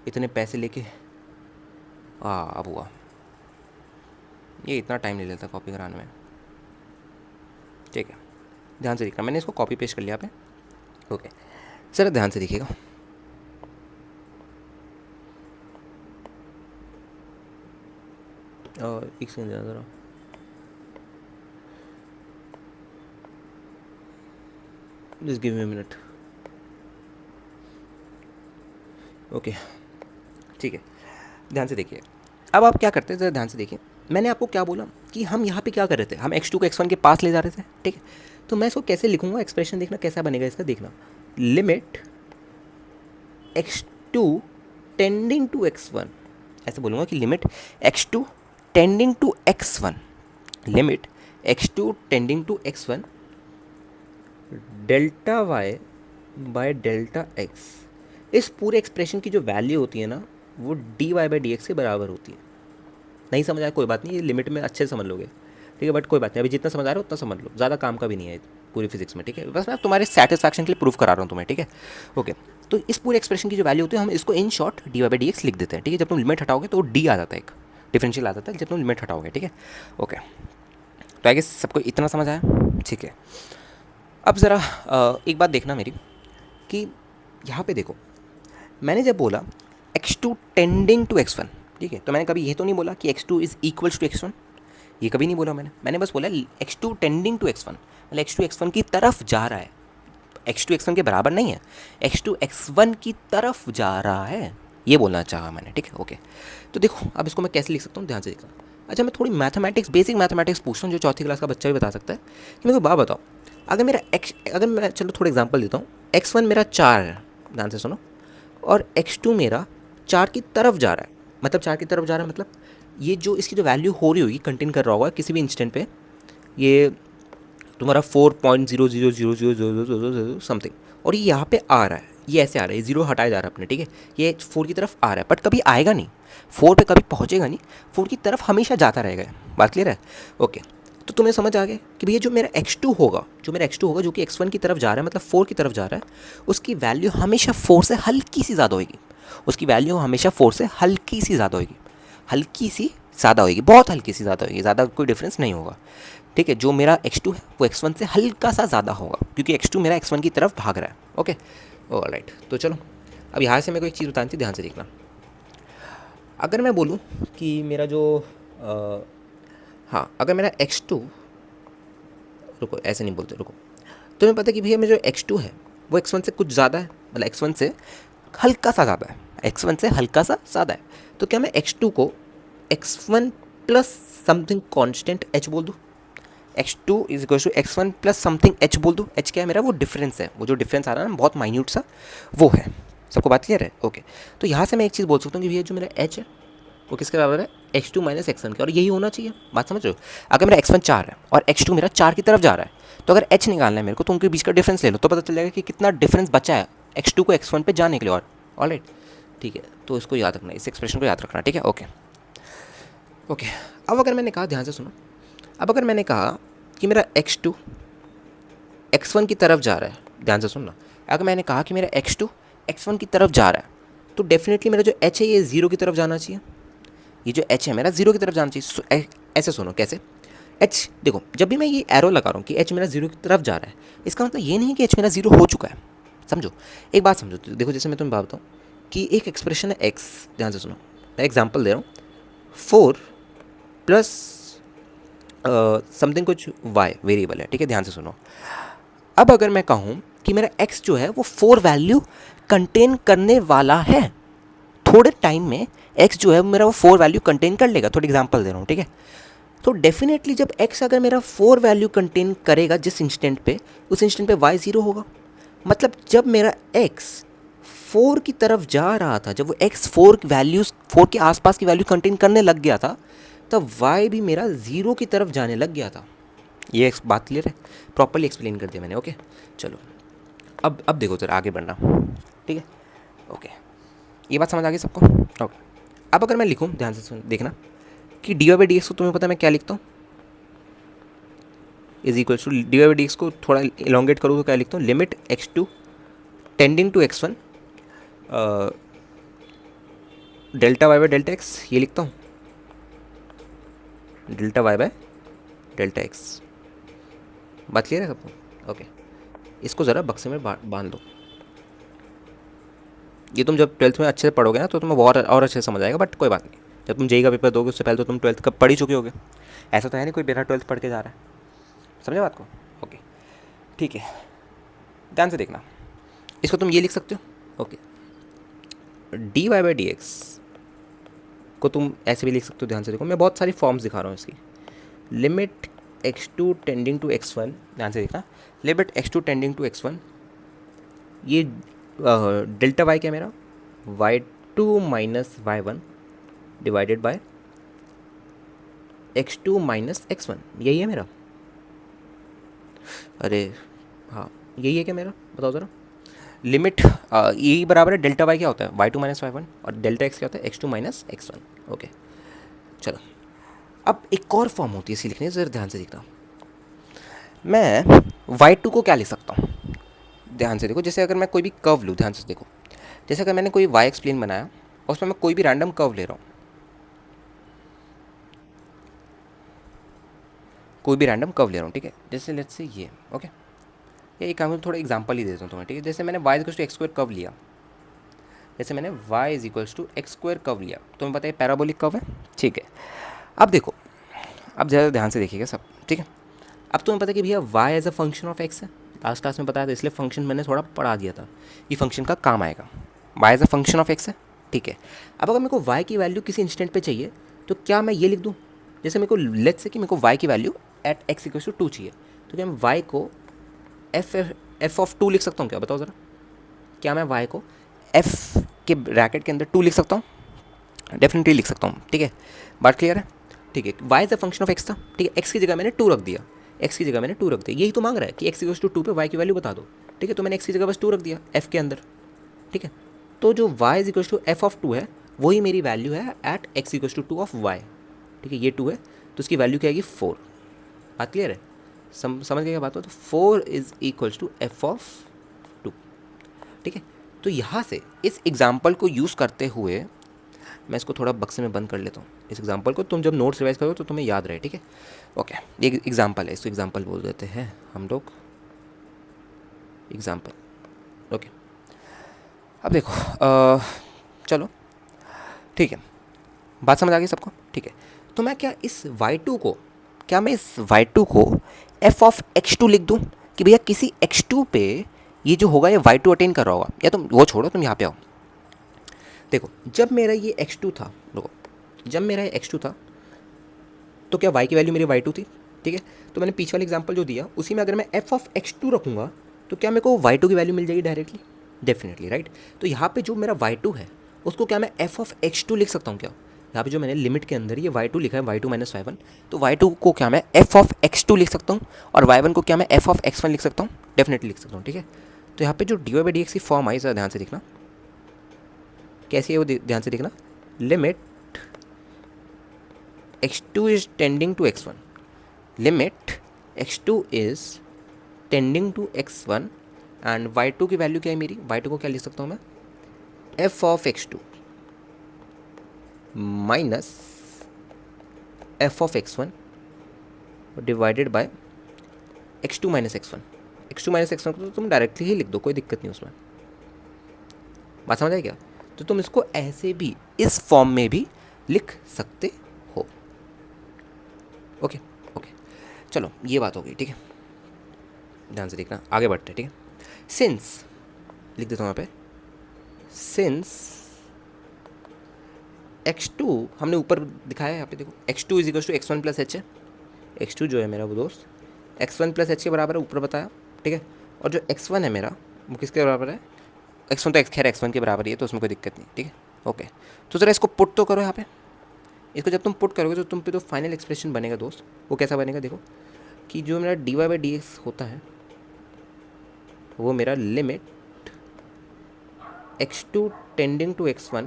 इतने पैसे लेके, हाँ अब हुआ, ये इतना टाइम नहीं लेता कॉपी कराने में, ठीक है। ध्यान से देखना, मैंने इसको कॉपी पेस्ट कर लिया पे, ओके, सर ध्यान से देखिएगा, और एक सेकंड ज़रा, just give me a minute, okay, ठीक है। ध्यान से देखिए, अब आप क्या करते हैं ज़रा ध्यान से देखिए, मैंने आपको क्या बोला कि हम यहाँ पे क्या कर रहे थे, हम x2 को x1 के पास ले जा रहे थे, ठीक है। तो मैं इसको कैसे लिखूँगा, एक्सप्रेशन देखना कैसा बनेगा इसका, देखना, limit x2 tending to x1, ऐसे बोलूँगा कि limit x2 tending to x1, limit x2 tending to x1 delta y by delta x, इस पूरे एक्सप्रेशन की जो वैल्यू होती है ना वो dy बाई डी एक्स के बराबर होती है। नहीं समझ आया कोई बात नहीं, ये लिमिट में अच्छे से समझ लोगे, ठीक है, बट कोई बात नहीं, अभी जितना समझ आ रहा है उतना समझ लो, ज़्यादा काम का भी नहीं है पूरी फिजिक्स में, ठीक है, बस मैं तुम्हारे सेटिस्फैक्शन के लिए प्रूफ करा रहा हूँ तुम्हें, ठीक है। ओके, तो इस पूरे एक्सप्रेशन की जो वैल्यू होती है हम इसको in short d Y by D x लिख देते हैं, ठीक है। जब तुम लिमिट हटाओगे तो डी आ जाता है, एक डिफरेंशियल आ जाता है जब तुम लिमिट हटाओगे, ठीक है। ओके, तो आई गेस सबको इतना समझ आया, ठीक है। अब ज़रा एक बात देखना मेरी, कि यहाँ पे देखो, मैंने जब बोला x2 टेंडिंग टू x1, ठीक है, तो मैंने कभी ये तो नहीं बोला कि x2 is equals to x1, ये कभी नहीं बोला मैंने बस बोला x2 टेंडिंग टू x1, मतलब x2 x1 की तरफ जा रहा है, x2 x1 के बराबर नहीं है, x2 x1 की तरफ जा रहा है, ये बोलना चाहा मैंने, ठीक है। ओके, तो देखो अब इसको मैं कैसे लिख सकता हूँ, ध्यान से देखना। अच्छा, मैं थोड़ी मैथमेटिक्स, बेसिक मैथमेटिक्स पूछता हूँ जो चौथी क्लास का बच्चा भी बता सकता है, कि मेरे को बात बताओ, अगर मैं चलो थोड़ा एग्जाम्पल देता हूँ, x1 मेरा 4 है, ध्यान से सुनो, और x2 मेरा 4 की तरफ जा रहा है, मतलब 4 की तरफ जा रहा है मतलब ये जो इसकी जो वैल्यू हो रही होगी कंटेन कर रहा होगा किसी भी इंस्टेंट पे, ये तुम्हारा 4.000000 समथिंग, और ये यहाँ पे आ रहा है, ये ऐसे आ रहा है, ये जीरो हटाया जा रहा है अपने, ठीक है, ये 4 की तरफ आ रहा है, बट कभी आएगा नहीं 4 पे, कभी पहुँचेगा नहीं, 4 की तरफ हमेशा जाता रहेगा, बात क्लियर है? ओके, तो तुम्हें समझ आ गया कि भैया जो मेरा x2 होगा, जो कि x1 की तरफ जा रहा है, मतलब 4 की तरफ जा रहा है, उसकी वैल्यू हमेशा 4 से हल्की सी ज़्यादा होगी, उसकी वैल्यू हमेशा 4 से हल्की सी ज़्यादा होगी, हल्की सी ज़्यादा होगी, बहुत हल्की सी ज़्यादा होगी, ज़्यादा कोई डिफरेंस नहीं होगा। ठीक है, जो मेरा x2 है वो x1 से हल्का सा ज़्यादा होगा क्योंकि x2 मेरा x1 की तरफ भाग रहा है। Okay, alright. तो चलो अब यहाँ से मेरे को एक चीज़ बतानी थी, ध्यान से देखना। अगर मैं बोलूँ कि मेरा जो हाँ, अगर मेरा x2, रुको ऐसे नहीं बोलते, रुको, तुम्हें पता है कि भैया मेरा जो x2 है वो x1 से कुछ ज़्यादा है, मतलब x1 से हल्का सा ज़्यादा है, x1 से हल्का सा ज़्यादा है। तो क्या मैं x2 को x1 plus something constant h बोल दूँ? x2 is equal to x1 plus something h बोल दूँ? h क्या है मेरा? वो डिफरेंस है, वो जो डिफरेंस आ रहा है ना बहुत माइन्यूट सा, वो है। सबको बात क्लियर है? ओके। तो यहाँ से मैं एक चीज़ बोल सकता हूँ कि भैया जो मेरा h है वो किसके बराबर है? x2 माइनस x1 के, और यही होना चाहिए। बात समझ रहे हो? अगर मेरा x1 4 है और x2 मेरा 4 की तरफ जा रहा है, तो अगर h निकालना है मेरे को तो उनके बीच का डिफरेंस ले लो, तो पता चल जाएगा कि कितना डिफरेंस बचा है x2 को x1 पे जाने के लिए। और ऑलराइट, ठीक है, तो इसको याद रखना, इस एक्सप्रेशन को याद रखना, ठीक है? Okay okay. अब अगर मैंने कहा, ध्यान से सुनो, अब अगर मैंने कहा कि मेरा x2 x1 की तरफ जा रहा है, ध्यान से सुनना, अगर मैंने कहा कि मेरा x2 x1 की तरफ जा रहा है, तो डेफिनेटली मेरा जो h है ये 0 की तरफ जाना चाहिए। ये जो h है मेरा 0 की तरफ जाना चाहिए। ऐसे सुनो कैसे? h देखो, जब भी मैं ये एरो लगा रहा हूँ कि h मेरा 0 की तरफ जा रहा है, इसका मतलब ये नहीं कि h मेरा 0 हो चुका है। समझो, एक बात समझो, देखो जैसे मैं तुम्हें बात बताऊँ कि एक एक्सप्रेशन है x, ध्यान से सुनो, मैं एग्जाम्पल दे रहा हूँ, 4 प्लस समथिंग कुछ y वेरिएबल है, ठीक है? ध्यान से सुनो। अब अगर मैं कहूँ कि मेरा x जो है वो 4 वैल्यू कंटेन करने वाला है, थोड़े टाइम में x जो है मेरा वो 4 वैल्यू कंटेन कर लेगा, थोड़ी एग्जांपल दे रहा हूँ, ठीक है? तो डेफिनेटली जब x अगर मेरा 4 वैल्यू कंटेन करेगा जिस इंस्टेंट पे, उस इंस्टेंट पे y 0 होगा। मतलब जब मेरा x 4 की तरफ जा रहा था, जब वो x 4 के आसपास की वैल्यू कंटेन करने लग गया था, तब y भी मेरा 0 की तरफ जाने लग गया था। ये बात क्लियर है? प्रॉपर्ली एक्सप्लेन कर दिया मैंने। ओके, चलो अब देखो जरा आगे बढ़ना, ठीक है? ओके, ये बात समझ आ गई सबको? ओके, अब अगर मैं लिखूँ, ध्यान से सुन देखना, कि d Y by D x को तुम्हें पता है मैं क्या लिखता हूँ? Is equal to d Y by D x को थोड़ा इलोंगेट करूँ तो क्या लिखता हूँ? Limit x2 tending to x1 delta y by delta x, ये लिखता हूँ, delta y by delta x. बात क्लियर है सबको? ओके, इसको ज़रा बक्से में बांध दो। ये तुम जब 12th में अच्छे से पढ़ोगे ना तो तुम्हें और अच्छे से समझ आएगा, बट कोई बात नहीं, जब तुम जेई का पेपर दोगे उससे पहले तो तुम 12th कब पढ़ ही चुके होगे। ऐसा तो है नहीं कोई बिना 12th पढ़ के जा रहा है, समझे बात को? ओके, ठीक है, ध्यान से देखना, इसको तुम ये लिख सकते हो। Okay, d Y by D x को तुम ऐसे भी लिख सकते हो। ध्यान से देखो, मैं बहुत सारी फॉर्म्स दिखा रहा हूँ इसकी। Limit x2 tending to x1, ध्यान से देखना, limit x2 tending to x1, ये डेल्टा वाई क्या मेरा? y2 minus y1 divided by x2 minus x1, यही है मेरा? अरे हाँ, यही है क्या मेरा? बताओ ज़रा। लिमिट यही बराबर है, डेल्टा वाई क्या होता है? y2 माइनस y1, और डेल्टा x क्या होता है? x2 minus x1। ओके, चलो अब एक और फॉर्म होती है इसी लिखने, ज़रा ध्यान से देखना। मैं y2 को क्या लिख सकता हूँ? ध्यान से देखो, जैसे अगर मैं कोई भी कर्व लूँ, ध्यान से देखो, जैसे अगर मैंने कोई y एक्सप्लेन बनाया और उसमें मैं कोई भी रैंडम कर्व ले रहा हूँ, कोई भी रैंडम कर्व ले रहा हूँ, ठीक है? जैसे लेट्स से ये, ओके, ये एक काम थोड़ा एग्जांपल ही देता हूँ तुम्हें, ठीक है? जैसे मैंने y equals to x square curve लिया, जैसे मैंने y is equals to x square curve लिया, तुम्हें पता है पैराबोलिक कर्व है, ठीक है? अब देखो, अब ज़्यादा ध्यान से देखिएगा सब, ठीक है? अब तुम्हें पता है कि भैया y as a function of x है, लास्ट क्लास में बताया था, इसलिए फंक्शन मैंने थोड़ा पढ़ा दिया था, ये फंक्शन का काम आएगा। y as a function of x है, ठीक है? अब अगर मेरे को y की वैल्यू किसी इंस्टेंट पे चाहिए, तो क्या मैं ये लिख दूँ? जैसे मेरे को लेट्स से कि मेरे को y की value at x equals to 2 चाहिए, तो क्या मैं y को f ऑफ 2 लिख सकता हूँ क्या? बताओ ज़रा, क्या मैं y को f के ब्रैकेट के अंदर 2 लिख सकता हूँ? डेफिनेटली लिख सकता हूँ, ठीक है? बात क्लियर है? ठीक है, y is a function of x था, ठीक है? x की जगह मैंने 2 रख दिया, x की जगह मैंने 2 रख दिया, यही तो मांग रहा है कि x इक्वल्स टू 2 पे y की वैल्यू बता दो, ठीक है? तो मैंने x की जगह बस 2 रख दिया f के अंदर, ठीक है? तो जो y is equals to f of 2 है, वही मेरी वैल्यू है at x equals to 2 of y, ठीक है? ये 2 है तो उसकी वैल्यू क्या आएगी? 4। बात क्लियर है? समझ गए क्या बात हो? तो 4 is equals to f of 2, ठीक है? तो यहाँ से इस एग्जाम्पल को यूज़ करते हुए मैं इसको थोड़ा बक्से में बंद कर लेता हूँ इस एग्जांपल को, तुम जब नोट्स रिवाइज करो तो तुम्हें याद रहे, ठीक है। ओके, ये एग्जांपल है, इसको एग्जांपल बोल देते हैं हम लोग, एग्जांपल। ओके, अब देखो चलो ठीक है, बात समझ आ गई सबको, ठीक है। तो मैं क्या इस y2 को, क्या मैं इस y2 को f ऑफ x2 लिख दूँ कि भैया किसी x2 पे ये जो होगा ये y2 अटेन कर रहा होगा, या तुम वो छोड़ो, तुम यहाँ पे आओ। देखो जब मेरा ये x2 था, देखो जब मेरा ये x2 था तो क्या y की वैल्यू मेरी y2 थी, ठीक है। तो मैंने पीछे वाला एग्जांपल जो दिया उसी में अगर मैं f ऑफ x2 रखूँगा तो क्या मेरे को y2 की वैल्यू मिल जाएगी डायरेक्टली, डेफिनेटली राइट। तो यहाँ पे जो मेरा y2 है उसको क्या मैं f ऑफ x2 लिख सकता हूँ क्या, यहाँ पे जो मैंने लिमिट के अंदर ये y2 लिखा है y2 माइनस y1, तो y2 को क्या मैं f ऑफ x2 लिख सकता हूँ और y1 को क्या मैं f ऑफ x1 लिख सकता हूँ, डेफिनेटली लिख सकता हूँ, ठीक है। तो यहाँ पे जो dy बाई dx की फॉर्म आई, ज़रा ध्यान से देखना कैसी है वो, ध्यान से देखना, limit x2 is tending to x1, limit x2 is tending to x1 and y2 की वैल्यू क्या है मेरी, y2 को क्या लिख सकता हूँ मैं, f of x2 minus f of x1 divided by x2 minus x1। x2 minus x1 को तो तुम डायरेक्टली ही लिख दो, कोई दिक्कत नहीं उसमें, बात समझ आई क्या। तो तुम इसको ऐसे भी इस फॉर्म में भी लिख सकते हो। ओके ओके, चलो ये बात हो गई, ठीक है। ध्यान से देखना, आगे बढ़ते हैं, ठीक है। सिंस लिख देता हूँ यहाँ पे, सिंस x2 हमने ऊपर दिखाया है, यहाँ पे देखो x2 is equal to x1 plus h है, x2 जो है मेरा वो दोस्त x1 प्लस एच के बराबर है, ऊपर बताया, ठीक है। और जो x1 है मेरा वो किसके बराबर है, x1 तो खैर x1 के बराबर ही है, तो उसमें कोई दिक्कत नहीं, ठीक है। ओके, तो ज़रा इसको पुट तो करो यहाँ पे, इसको जब तुम पुट करोगे तो तुम पे जो फाइनल एक्सप्रेशन बनेगा दोस्त वो कैसा बनेगा, देखो कि जो मेरा dy बाई dx होता है वो मेरा limit x2 tending to x1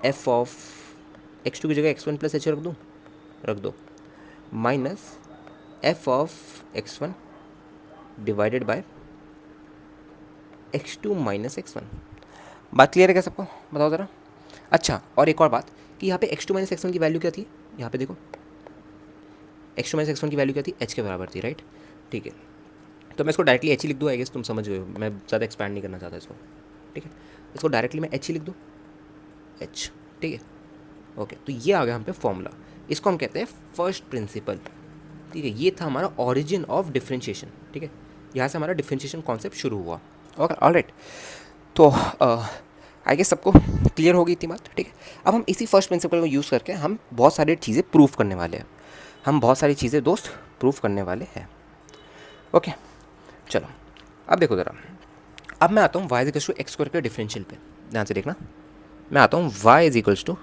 f of x2 की जगह x1 प्लस एच रख दूँ, रख दो, minus f of x1 divided by x2 minus x1। बात क्लियर है क्या सबको, बताओ ज़रा। अच्छा, और एक और बात कि यहाँ पे x2 माइनस x1 की वैल्यू क्या थी, यहाँ पे देखो x2 माइनस x1 की वैल्यू क्या थी, h के बराबर थी, राइट, ठीक है। तो मैं इसको डायरेक्टली h ही लिख दूँ, आई गेस तुम समझ गए हो, मैं ज़्यादा एक्सपैंड नहीं करना चाहता इसको, ठीक है। इसको डायरेक्टली मैं h ही लिख दूँ, h, ठीक है। ओके, तो ये आ गया हम पे फॉर्मूला, इसको हम कहते हैं फर्स्ट प्रिंसिपल, ठीक है। ये था हमारा ऑरिजिन ऑफ डिफरेंशिएशन, ठीक है, यहाँ से हमारा डिफरेंशिएशन कॉन्सेप्ट शुरू हुआ। ओके, ऑलराइट, तो आई गेस सबको क्लियर हो गई इतनी बात, ठीक है। अब हम इसी फर्स्ट प्रिंसिपल को यूज़ करके हम बहुत सारी चीज़ें प्रूव करने वाले हैं, हम बहुत सारी चीज़ें दोस्त प्रूव करने वाले हैं। ओके, चलो अब देखो ज़रा, अब मैं आता हूँ y is equals to x square के डिफरेंशियल पे, ध्यान से देखना, मैं आता हूँ y is equals to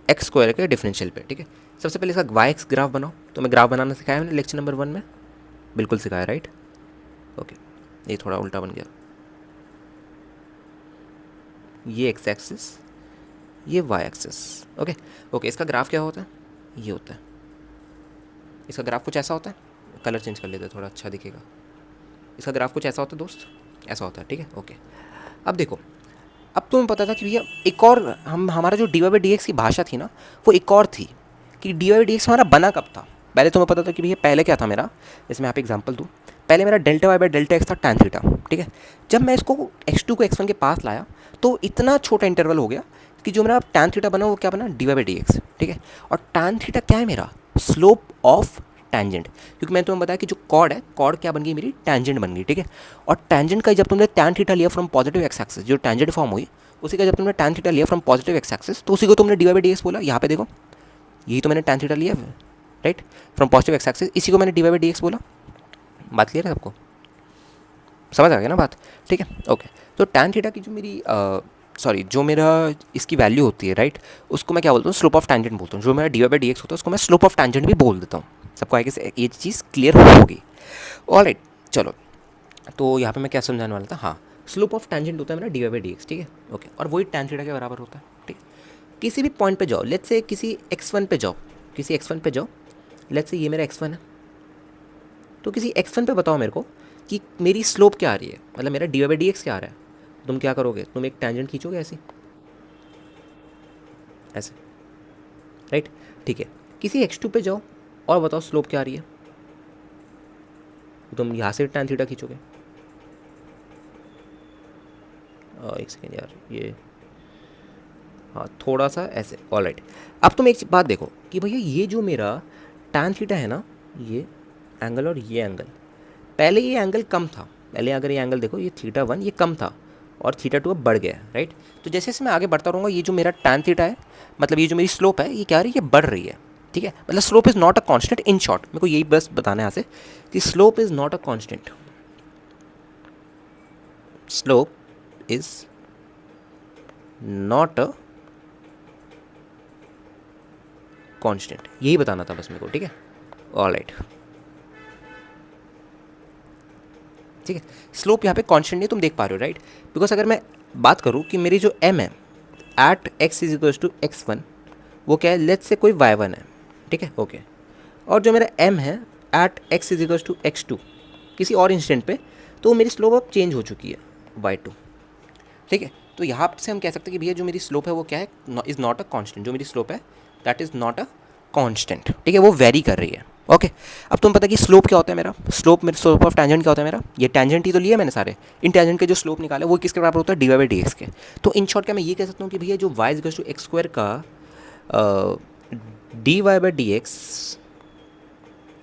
x square के डिफरेंशियल पे, ठीक है। सबसे पहले इसका वाई एक्स ग्राफ बनाओ, तो मैं ग्राफ बनाना सिखाया मैंने लेक्चर नंबर 1 में, बिल्कुल सिखाया, राइट। ओके, ये थोड़ा उल्टा बन गया, ये एक्स एक्सिस, ये वाई एक्सिस, ओके ओके। इसका ग्राफ क्या होता है, ये होता है, इसका ग्राफ कुछ ऐसा होता है, कलर चेंज कर लेते हैं थोड़ा अच्छा दिखेगा, इसका ग्राफ कुछ ऐसा होता है दोस्त, ऐसा होता है, ठीक है। ओके, अब देखो, अब तुम्हें पता था कि भैया एक और हमारा जो D Y by D x की भाषा थी ना वो एक और थी कि d Y by D x हमारा बना कब था। पहले तुम्हें पता था कि भैया पहले क्या था मेरा, इसमें यहाँ पे एग्जांपल दूँ, पहले मेरा delta y by delta x था टैन थीटा, ठीक है। जब मैं इसको x2 को x1 के पास लाया तो इतना छोटा इंटरवल हो गया कि जो मेरा टैन थीटा बना वो क्या बना, d Y by D x, ठीक है। और टैन थीटा क्या है मेरा, स्लोप ऑफ टेंजेंट, क्योंकि मैंने तुम्हें बताया कि जो कॉर्ड है, कॉर्ड क्या बन गई मेरी, टेंजेंट बन गई, ठीक है। और टेंजेंट का जब तुमने टैन थीटा लिया फ्रॉम पॉजिटिव एक्स एक्सिस, जो टेंजेंट फॉर्म हुई उसी का जब तुमने टैन थीटा लिया फ्रॉम पॉजिटिव एक्स एक्सिस तो उसी को तुमने d Y by D x बोला। यहाँ पे देखो, यही तो मैंने टैन थीटा लिया, right, from positive x axis, इसी को मैंने d Y by D x बोला। बात क्लियर है सबको, समझ आ गया ना बात, ठीक है। ओके, तो टैन थीटा की जो मेरी सॉरी जो मेरा इसकी वैल्यू होती है, राइट, उसको मैं क्या बोलता हूँ, स्लोप ऑफ टैंजेंट बोलता हूँ। जो मेरा d Y by D x होता है उसको मैं स्लोप ऑफ टैंजेंट भी बोल देता हूँ। सबको आगे से ये चीज़ क्लियर होगी, ऑलराइट। चलो, तो यहाँ पे मैं क्या समझाने वाला था, हाँ, स्लोप ऑफ टैंजेंट होता है मेरा d Y by D x, ठीक है। ओके, और वही टैन थीटा के बराबर होता है, ठीक है। किसी भी पॉइंट पे जाओ, लेट्स से किसी x1 पे जाओ, किसी x1 पे जाओ, लेट्स से ये मेरा x1 है, तो किसी x1 पे बताओ मेरे को कि मेरी स्लोप क्या आ रही है, मतलब मेरा d Y by D x क्या आ रहा है। तुम क्या करोगे, तुम एक टेंजेंट खींचोगे ऐसे ऐसे, राइट। ठीक है, किसी x2 पे जाओ और बताओ स्लोप क्या आ रही है। तुम यहाँ से tan थीटा खींचोगे। एक सेकेंड यार, ये हाँ थोड़ा सा ऐसे, ऑल राइट। अब तुम एक बात देखो कि भैया ये जो मेरा tan थीटा है ना, ये एंगल और ये एंगल, पहले ये एंगल कम था, पहले अगर ये एंगल देखो, ये θ1 ये कम था और θ2 अब बढ़ गया है, राइट। तो जैसे जैसे मैं आगे बढ़ता रहूँगा, ये जो मेरा tan थीटा है, मतलब ये जो मेरी स्लोप है, ये क्या आ रही है, ये बढ़ रही है, ठीक है। मतलब slope is not a constant, in short मेरे को यही बस बताना है यहाँ से कि slope is not a constant, slope is not a constant, यही बताना था बस मेरे को, ठीक है। ऑल राइट, ठीक है। स्लोप यहाँ पे कांस्टेंट नहीं, तुम देख पा रहे हो, राइट। बिकॉज अगर मैं बात करूँ कि मेरी जो m है at x is equals to x1, वो क्या है, लेट्स से कोई y1 है, ठीक है, ओके। और जो मेरा m है at x is equals to x2 किसी और इंस्टेंट पे, तो मेरी स्लोप अब चेंज हो चुकी है y2, ठीक है। तो यहाँ से हम कह सकते हैं कि भैया जो मेरी स्लोप है वो क्या है, इज़ नॉट अ कांस्टेंट, जो मेरी स्लोप है that is not a constant, ठीक है, वो वेरी कर रही है, ओके। अब तुम पता कि स्लोप क्या होता है मेरा, मेरा स्लोप ऑफ टेंजेंट क्या होता है मेरा, ये टेंजेंट ही तो लिए मैंने सारे, इन टेंजेंट के जो स्लोप निकाले वो किसके बराबर होता है, d Y by D x के। तो इन शॉर्ट क्या मैं ये कह सकता हूँ कि भैया जो Y is equals to x square का D Y by D X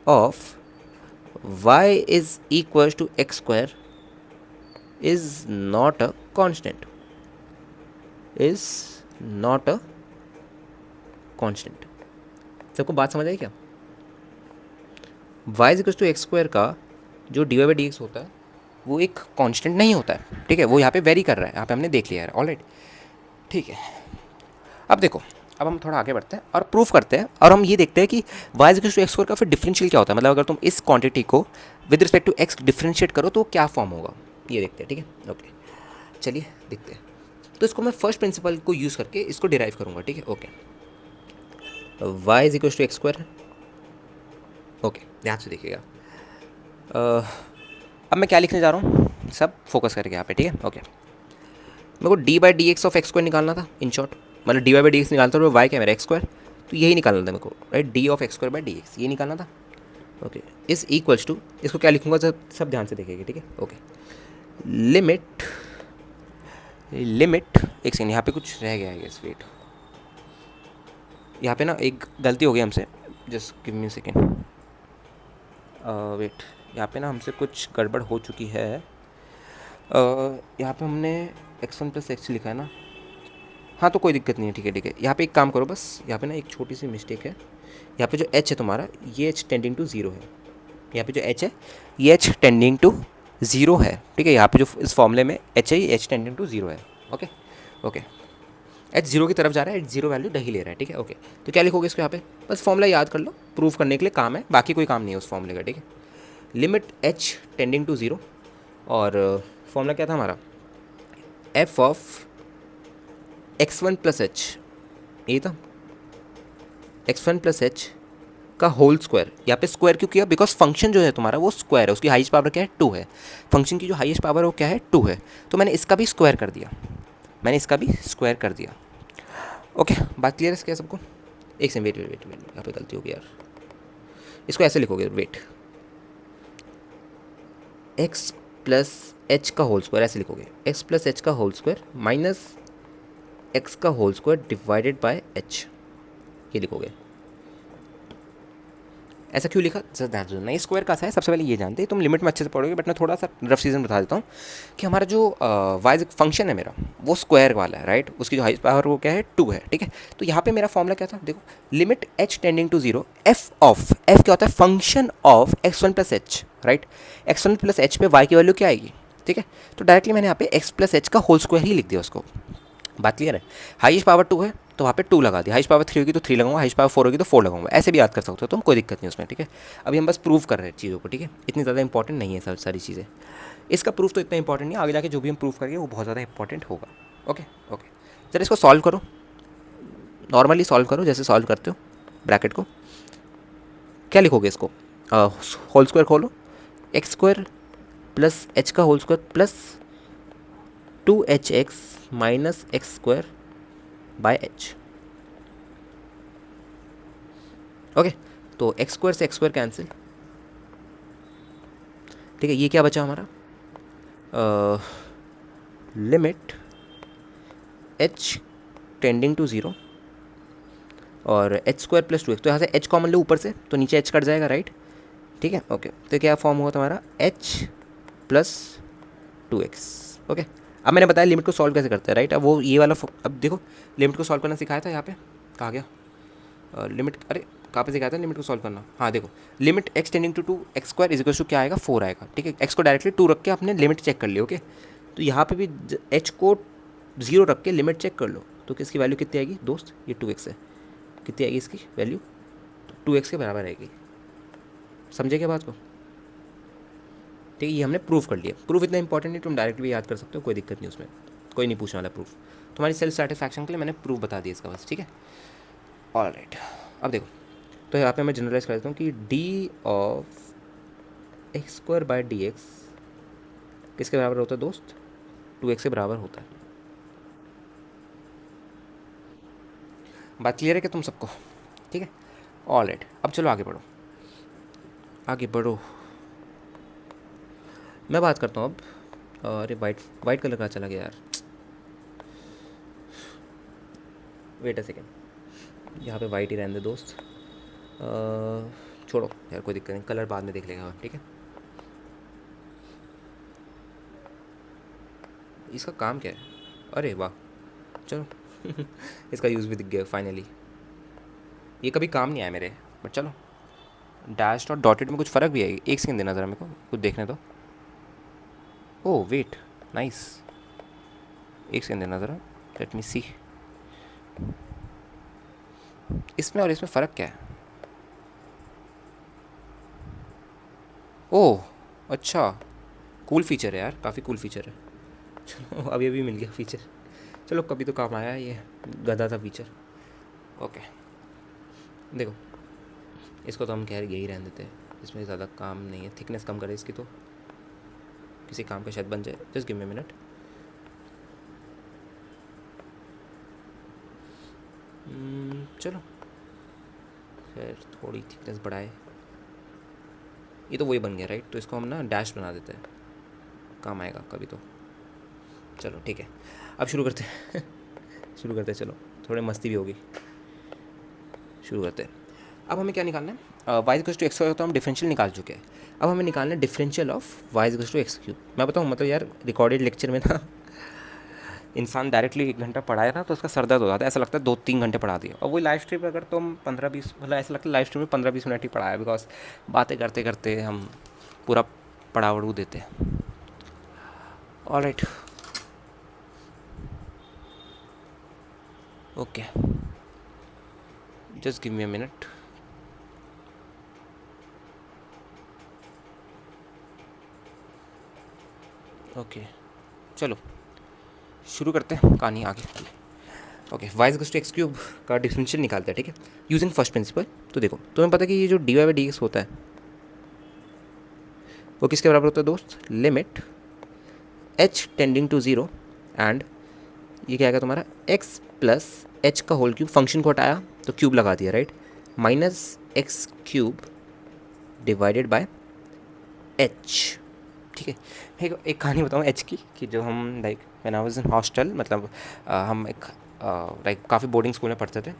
of Y is equals to x square is not a constant, is not a constant. सबको बात समझ आई क्या? y equals to x square का जो D Y by D x होता है वो एक कांस्टेंट नहीं होता है, ठीक है, वो यहाँ पे वेरी कर रहा है, यहाँ पे हमने देख लिया है, ऑलराइट, ठीक है। अब देखो, अब हम थोड़ा आगे बढ़ते हैं और प्रूफ करते हैं, और हम ये देखते हैं कि y equals to x square का फिर डिफरेंशियल क्या होता है, मतलब अगर तुम इस क्वांटिटी को with respect to x differentiate करो तो क्या फॉर्म होगा, ये देखते हैं, ठीक है, ओके। चलिए देखते हैं। तो इसको मैं फर्स्ट प्रिंसिपल को यूज़ करके इसको डिराइव करूँगा, ठीक है, okay. y is equals to x square, okay, ध्यान से देखिएगा। अब मैं क्या लिखने जा रहा हूँ, सब फोकस करके यहाँ पे, ठीक है, ओके। मेरे को D by D X of x square निकालना था, इन शॉर्ट मतलब डी बाई डी एक्स निकालता हूँ, वाई क्या मेरा एक्स स्क्वायर, तो यही निकालना था मेरे को, right, D of x square by D x ये निकालना था, ओके। इस इक्वल्स टू, इसको क्या लिखूंगा सब ध्यान से देखिएगा, ठीक है, ओके। लिमिट एक सेकेंड, यहाँ पे कुछ रह गया है, गेस वेट, यहाँ पे ना एक गलती हो गई हमसे, just give me second, wait, यहाँ पे ना हमसे कुछ गड़बड़ हो चुकी है। यहाँ पे हमने x1 प्लस एक्स लिखा है ना, हाँ तो कोई दिक्कत नहीं है, ठीक है, ठीक है। यहाँ पे एक काम करो, बस यहाँ पे ना एक छोटी सी मिस्टेक है, यहाँ पे जो h है तुम्हारा, ये h टेंडिंग टू ज़ीरो है, यहाँ पे जो h है ये h टेंडिंग टू ज़ीरो है, ठीक है। यहाँ पे जो इस फॉर्मूले में h है ये h टेंडिंग टू ज़ीरो है, ओके ओके। h जीरो की तरफ जा रहा है, h जीरो वैल्यू नहीं ले रहा है, ठीक है, ओके। तो क्या लिखोगे इसको यहाँ पे, बस फॉर्मूला याद कर लो, प्रूफ करने के लिए काम है, बाकी कोई काम नहीं है उस फॉर्मूले का, ठीक है। Limit h tending to zero, और फॉर्मूला क्या था हमारा, f of x1 plus H, यही था, x1 प्लस एच का होल स्क्वायर। यहाँ पे स्क्वायर क्यों किया, बिकॉज फंक्शन जो है तुम्हारा वो स्क्वायर है, उसकी हाईएस्ट पावर क्या है, 2 है, फंक्शन की जो हाईएस्ट पावर है वो क्या है, 2 है, तो मैंने इसका भी स्क्वायर कर दिया, मैंने इसका भी स्क्वायर कर दिया, ओके। बात क्लियर है क्या सबको? एक second, wait wait wait wait, यहाँ पे गलती होगी यार, इसको ऐसे लिखोगे, वेट, x प्लस एच का होल स्क्वायर ऐसे लिखोगे, x प्लस एच का होल स्क्वायर माइनस x का whole square divided by h, ये लिखोगे। ऐसा क्यों लिखा, जस्ट ध्यान सुनना, ये स्क्वायर का सा है, सबसे पहले ये जानते हैं, तुम लिमिट में अच्छे से पढ़ोगे, बट मैं थोड़ा सा रफ सीजन बता देता हूँ कि हमारा जो वाइज फंक्शन है मेरा वो स्क्वायर वाला है, राइट, उसकी जो हाईएस्ट पावर वो क्या है, 2 है, ठीक है। तो यहाँ पे मेरा फॉर्मूला क्या था, देखो, limit h tending to zero, f क्या होता है, function of x1 plus h, right, x1 plus h पे y की वैल्यू क्या आएगी, ठीक है। तो डायरेक्टली मैंने यहाँ पे x प्लस एच का होल स्क्वायर ही लिख दिया उसको, बात क्लियर है। हाईएस्ट पावर 2 है तो वहाँ पे 2 लगा दिया, हाईएस्ट पावर 3 होगी तो 3 लगाऊंगा, हाईएस्ट पावर 4 होगी तो 4 लगाऊंगा, ऐसे भी याद कर सकते हो तुम, कोई दिक्कत नहीं उसमें, ठीक है। अभी हम बस प्रूव कर रहे हैं चीज़ों को, ठीक है, इतनी ज़्यादा इंपॉर्टेंट नहीं है सब सारी चीज़ें, इसका प्रूफ तो इतना इंपॉर्टेंट नहीं है, आगे जाके जो भी हम प्रूफ करेंगे वो बहुत ज़्यादा इंपॉर्टेंट होगा, ओके ओके। जरा इसको सॉल्व करो, नॉर्मली सॉल्व करो जैसे सॉल्व करते हो, ब्रैकेट को क्या लिखोगे, इसको होल स्क्वायर खोलो, एक्स स्क्वायर प्लस एच का whole square plus 2hx minus x square by h. Okay, तो एक्स स्क्वायर से एक्स स्क्वायर कैंसिल। ठीक है, ये क्या बचा हमारा, limit h tending to zero और एच स्क्वायर प्लस 2x, तो यहाँ से एच कॉमन लो ऊपर से, तो नीचे एच कट जाएगा, राइट। ठीक है, ओके, तो क्या फॉर्म होगा तुम्हारा, एच प्लस 2x। ओके, अब मैंने बताया लिमिट को सॉल्व कैसे करते हैं, राइट। अब वो ये वाला अब देखो, लिमिट को सॉल्व करना सिखाया था यहाँ पे, कहा गया लिमिट, अरे कहाँ पे सिखाया था लिमिट को सॉल्व करना, हाँ देखो, limit x tending to 2x square is equal to क्या आएगा, 4 आएगा। ठीक है, एक्स को डायरेक्टली 2 रख के आपने लिमिट चेक कर ली। ओके, तो यहाँ पे भी एच को 0 रख के लिमिट चेक कर लो, तो किसकी वैल्यू कितनी आएगी दोस्त, ये 2x है, कितनी आएगी इसकी वैल्यू, 2x के बराबर आएगी। समझे क्या बात को। ठीक है, ये हमने प्रूफ कर लिया। प्रूफ इतना इंपॉर्टेंट नहीं, तुम डायरेक्टली भी याद कर सकते हो, कोई दिक्कत नहीं उसमें, कोई नहीं पूछने वाला प्रूफ। तुम्हारी सेल्फ सेटिस्फैक्शन के लिए मैंने प्रूफ बता दिया इसका बस। ठीक है, ऑलराइट, अब देखो, तो यहाँ पे मैं जनरलाइज कर देता हूँ कि D of x square bye d x किसके बराबर होता है दोस्त, 2x के बराबर होता है। बात क्लियर है क्या तुम सबको। ठीक है, ऑलराइट, अब चलो आगे बढ़ो, आगे बढ़ो। मैं बात करता हूँ अब, अरे वाइट वाइट कलर का चला गया यार, वेट अ सेकेंड, यहाँ पे वाइट ही रहने दे दोस्त, छोड़ो यार, कोई दिक्कत नहीं, कलर बाद में देख लेगा। ठीक है, इसका काम क्या है, अरे वाह, चलो इसका यूज़ भी दिख गया फाइनली। ये कभी काम नहीं आया मेरे, बट चलो, डैश और डॉटेड में कुछ फ़र्क भी आएगी। एक सेकंड देना ज़रा मेरे को, कुछ देखने दो। ओह वेट, नाइस, एक सेकंड देना ज़रा, लेट मी सी, इसमें और इसमें फ़र्क क्या है। ओह अच्छा, कूल फीचर है यार, काफ़ी कूल फीचर है। चलो अभी अभी मिल गया फीचर, चलो कभी तो काम आया, ये गधा था फीचर। ओके, देखो, इसको तो हम खैर यही रहने देते हैं, इसमें ज़्यादा काम नहीं है, थिकनेस कम करे इसकी तो किसी काम का शायद बन जाए। Just give me minute. चलो खैर थोड़ी थिकनेस बढ़ाए, ये तो वही बन गया, राइट। तो इसको हम ना डैश बना देते हैं, काम आएगा कभी तो। चलो ठीक है, अब शुरू करते हैं शुरू करते हैं, चलो थोड़ी मस्ती भी होगी, शुरू करते हैं। अब हमें क्या निकालना है, वाई इक्वल्स टू एक्स, तो हम डिफरेंशियल निकाल चुके हैं। अब हमें निकालना है differential of y equals to x cube. मैं बताऊँ, मतलब यार रिकॉर्डेड लेक्चर में ना इंसान डायरेक्टली 1 घंटा पढ़ाए ना तो उसका सर दर्द हो जाता है, ऐसा लगता है 2-3 घंटे पढ़ा दिया। और वही लाइव स्ट्रीम अगर तुम 15-20, मतलब ऐसा लगता है लाइव स्ट्रीम में 15-20 मिनट ही पढ़ाया, बिकॉज बातें करते करते हम पूरा पढ़ावड़ू देते हैं। Alright, okay, just give me a minute. Okay, चलो शुरू करते हैं कहानी आगे की। Okay, y equals to x cube का डिफरेंशियल निकालते हैं। ठीक है, यूजिंग फर्स्ट प्रिंसिपल। तो देखो, तुम्हें पता है कि ये जो D Y by D x होता है वो किसके बराबर होता है दोस्त, limit h tending to zero and ये क्या आएगा तुम्हारा, एक्स प्लस एच का होल क्यूब, फंक्शन को हटाया तो क्यूब लगा दिया, right, minus x cube divided by h. ठीक है, एक कहानी बताऊँ एच की, कि जो हम like when I was in hostel, मतलब हम एक लाइक काफ़ी बोर्डिंग स्कूल में पढ़ते थे,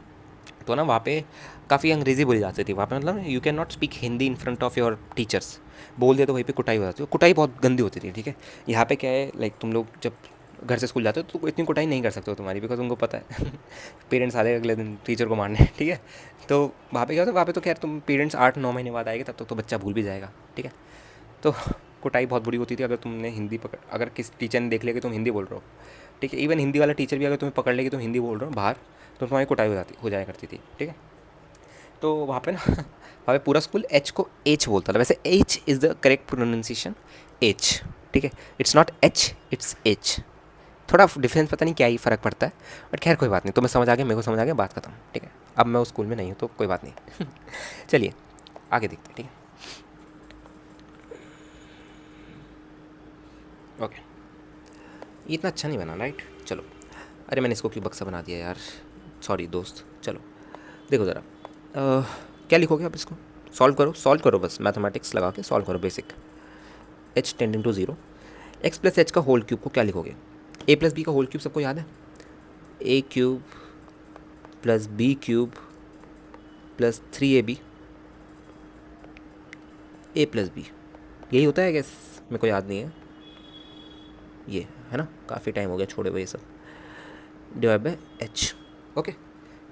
तो ना वहाँ पे काफ़ी अंग्रेज़ी बोली जाती थी वहाँ पे, मतलब you can not speak Hindi in front of your teachers, बोल दिया तो वहीं पे कुटाई हो जाती है, कुटाई बहुत गंदी होती थी। ठीक है, यहाँ पे क्या है, लाइक तुम लोग जब घर से स्कूल जाते हो तो इतनी कुटाई नहीं कर सकते हो तुम्हारी, बिकॉज उनको पता है पेरेंट्स आते अगले दिन टीचर को मारने। ठीक है, तो वहाँ पे क्या होता है, वहाँ पे तो खैर तुम पेरेंट्स 8-9 महीने बाद आएंगे, तब तक तो बच्चा भूल भी जाएगा। ठीक है, तो कुटाई बहुत बुरी होती थी अगर तुमने हिंदी पकड़, अगर किस टीचर ने देख लिया कि तुम हिंदी बोल रहे हो, ठीक है, इवन हिंदी वाला टीचर भी अगर तुम्हें पकड़ ले कि तुम हिंदी बोल रहे हो बाहर, तो तुम्हारी कुटाई हो जाया करती थी। ठीक है, तो वहाँ पे ना वहाँ पे पूरा स्कूल एच को एच बोलता था। वैसे H is the correct pronunciation, H. ठीक है, it's not H, it's H. थोड़ा डिफरेंस पता नहीं क्या ही फ़र्क पड़ता है, बट खैर कोई बात नहीं, तुम्हें समझ आ गया, मेरे को समझ आ गया, बात खत्म। ठीक है, अब मैं उस स्कूल में नहीं हूँ तो कोई बात नहीं चलिए आगे देखते हैं। ठीक है, ओके, ये इतना अच्छा नहीं बना राइट। चलो, अरे मैंने इसको क्यों बक्सा बना दिया यार, सॉरी दोस्त। चलो देखो ज़रा, क्या लिखोगे आप इसको, सॉल्व करो बस, मैथमेटिक्स लगा के सॉल्व करो basic. H tending to zero, X plus H का होल क्यूब को क्या लिखोगे, ए प्लस बी का होल क्यूब सबको याद है, A cube plus B cube plus 3ab A plus B, यही होता है गैस, मेरे को याद नहीं है ये, है ना, काफ़ी टाइम हो गया छोड़े हुए ये सब, डिवाइड बाय एच। ओके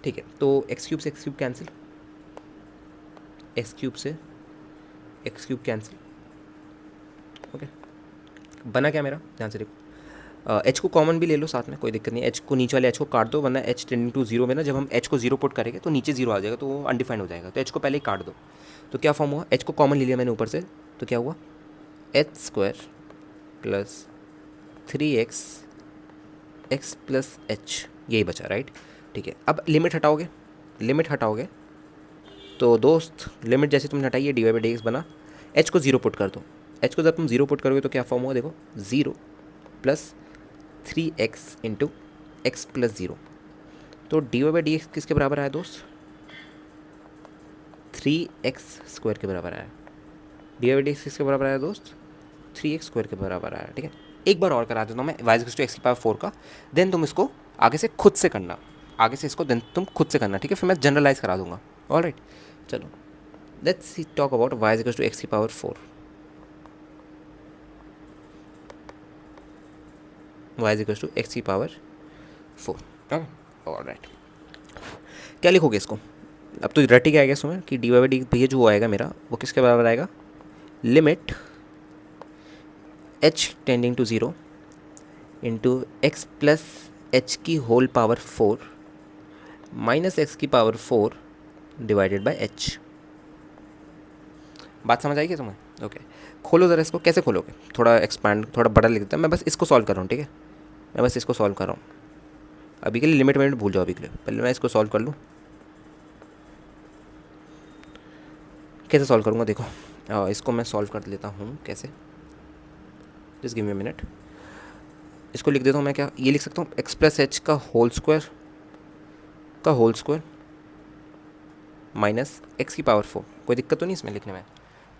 ठीक है, तो एक्स क्यूब से x cube cancel, x cube से एक्स क्यूब कैंसिल। ओके, बना क्या मेरा, ध्यान से देखो, एच को कॉमन भी ले लो साथ में, कोई दिक्कत नहीं है, एच को नीचे वाले एच को काट दो, वरना एच टेंडिंग टू जीरो में ना जब हम एच को जीरो पुट करेंगे तो नीचे जीरो आ जाएगा, तो वो अनडिफाइंड हो जाएगा, तो एच को पहले ही काट दो। तो क्या फॉर्म हुआ, एच को कॉमन ले लिया मैंने ऊपर से, तो क्या हुआ, H square plus 3x x plus H, यही बचा राइट। ठीक है, अब लिमिट हटाओगे तो दोस्त, लिमिट जैसे तुमने हटाई है d Y by D x बना, एच को जीरो पुट कर दो, एच को जब तुम जीरो पुट करोगे तो क्या फॉर्म हुआ देखो, zero plus 3x into x plus zero, तो D Y by D x किसके बराबर आया दोस्त, 3x स्क्वायर के बराबर आया, D Y by D x किसके बराबर आया दोस्त, 3x स्क्वायर के बराबर आया। ठीक है, एक बार और करा देता हूँ मैं, वाई इक्वल्स टू एक्स की पावर 4 का, देन तुम इसको आगे से खुद से करना, आगे से इसको देन तुम खुद से करना, ठीक है, फिर मैं जनरलाइज करा दूंगा। ऑलराइट, चलो let's talk about Y equals to x की power 4, Y equals to x की पावर 4। ओके ऑलराइट, क्या लिखोगे इसको, अब तो रट ही गया इसमें कि डी वाई बाई डी भैया जो आएगा मेरा वो किसके बराबर आएगा, limit h tending to zero into x plus h की होल पावर 4 माइनस एक्स की पावर 4 डिवाइडेड बाय एच। बात समझ आएगी तुम्हें, ओके खोलो ज़रा इसको, कैसे खोलोगे, थोड़ा एक्सपैंड, थोड़ा बड़ा लिख देता हूँ मैं, बस इसको सॉल्व कर रहा हूँ, ठीक है, मैं बस इसको सॉल्व कर रहा हूँ, अभी के लिए लिमिट वेमिट भूल जाओ, अभी के लिए पहले मैं इसको सॉल्व कर लूँ। कैसे सॉल्व करूँगा देखो, इसको मैं सॉल्व कर लेता हूँ कैसे, just give me a minute, इसको लिख देता हूँ मैं, क्या ये लिख सकता हूँ, एक्स प्लस एच का होल स्क्वायर माइनस एक्स की पावर 4, कोई दिक्कत तो नहीं इसमें लिखने में।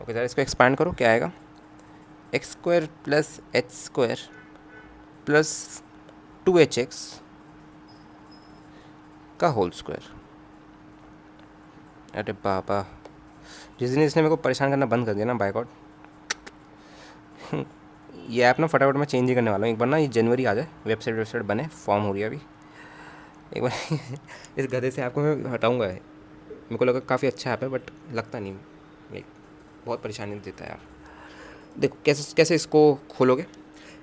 ओके सर, इसको एक्सपैंड करो, क्या आएगा, x square plus H square plus 2hx का होल स्क्वायर। अरे बाबा, जिस दिन इसने मेरे को परेशान करना बंद कर दिया ना, बाय गॉड, ये ऐप ना फटाफट मैं चेंज ही करने वाला हूँ, एक बार ना ये जनवरी आ जाए, वेबसाइट बने, फॉर्म हो रही है अभी, एक बार इस गधे से आपको मैं हटाऊँगा। मेरे को लगा काफ़ी अच्छा ऐप है, बट लगता नहीं, ये बहुत परेशानी देता है यार। देखो कैसे कैसे इसको खोलोगे,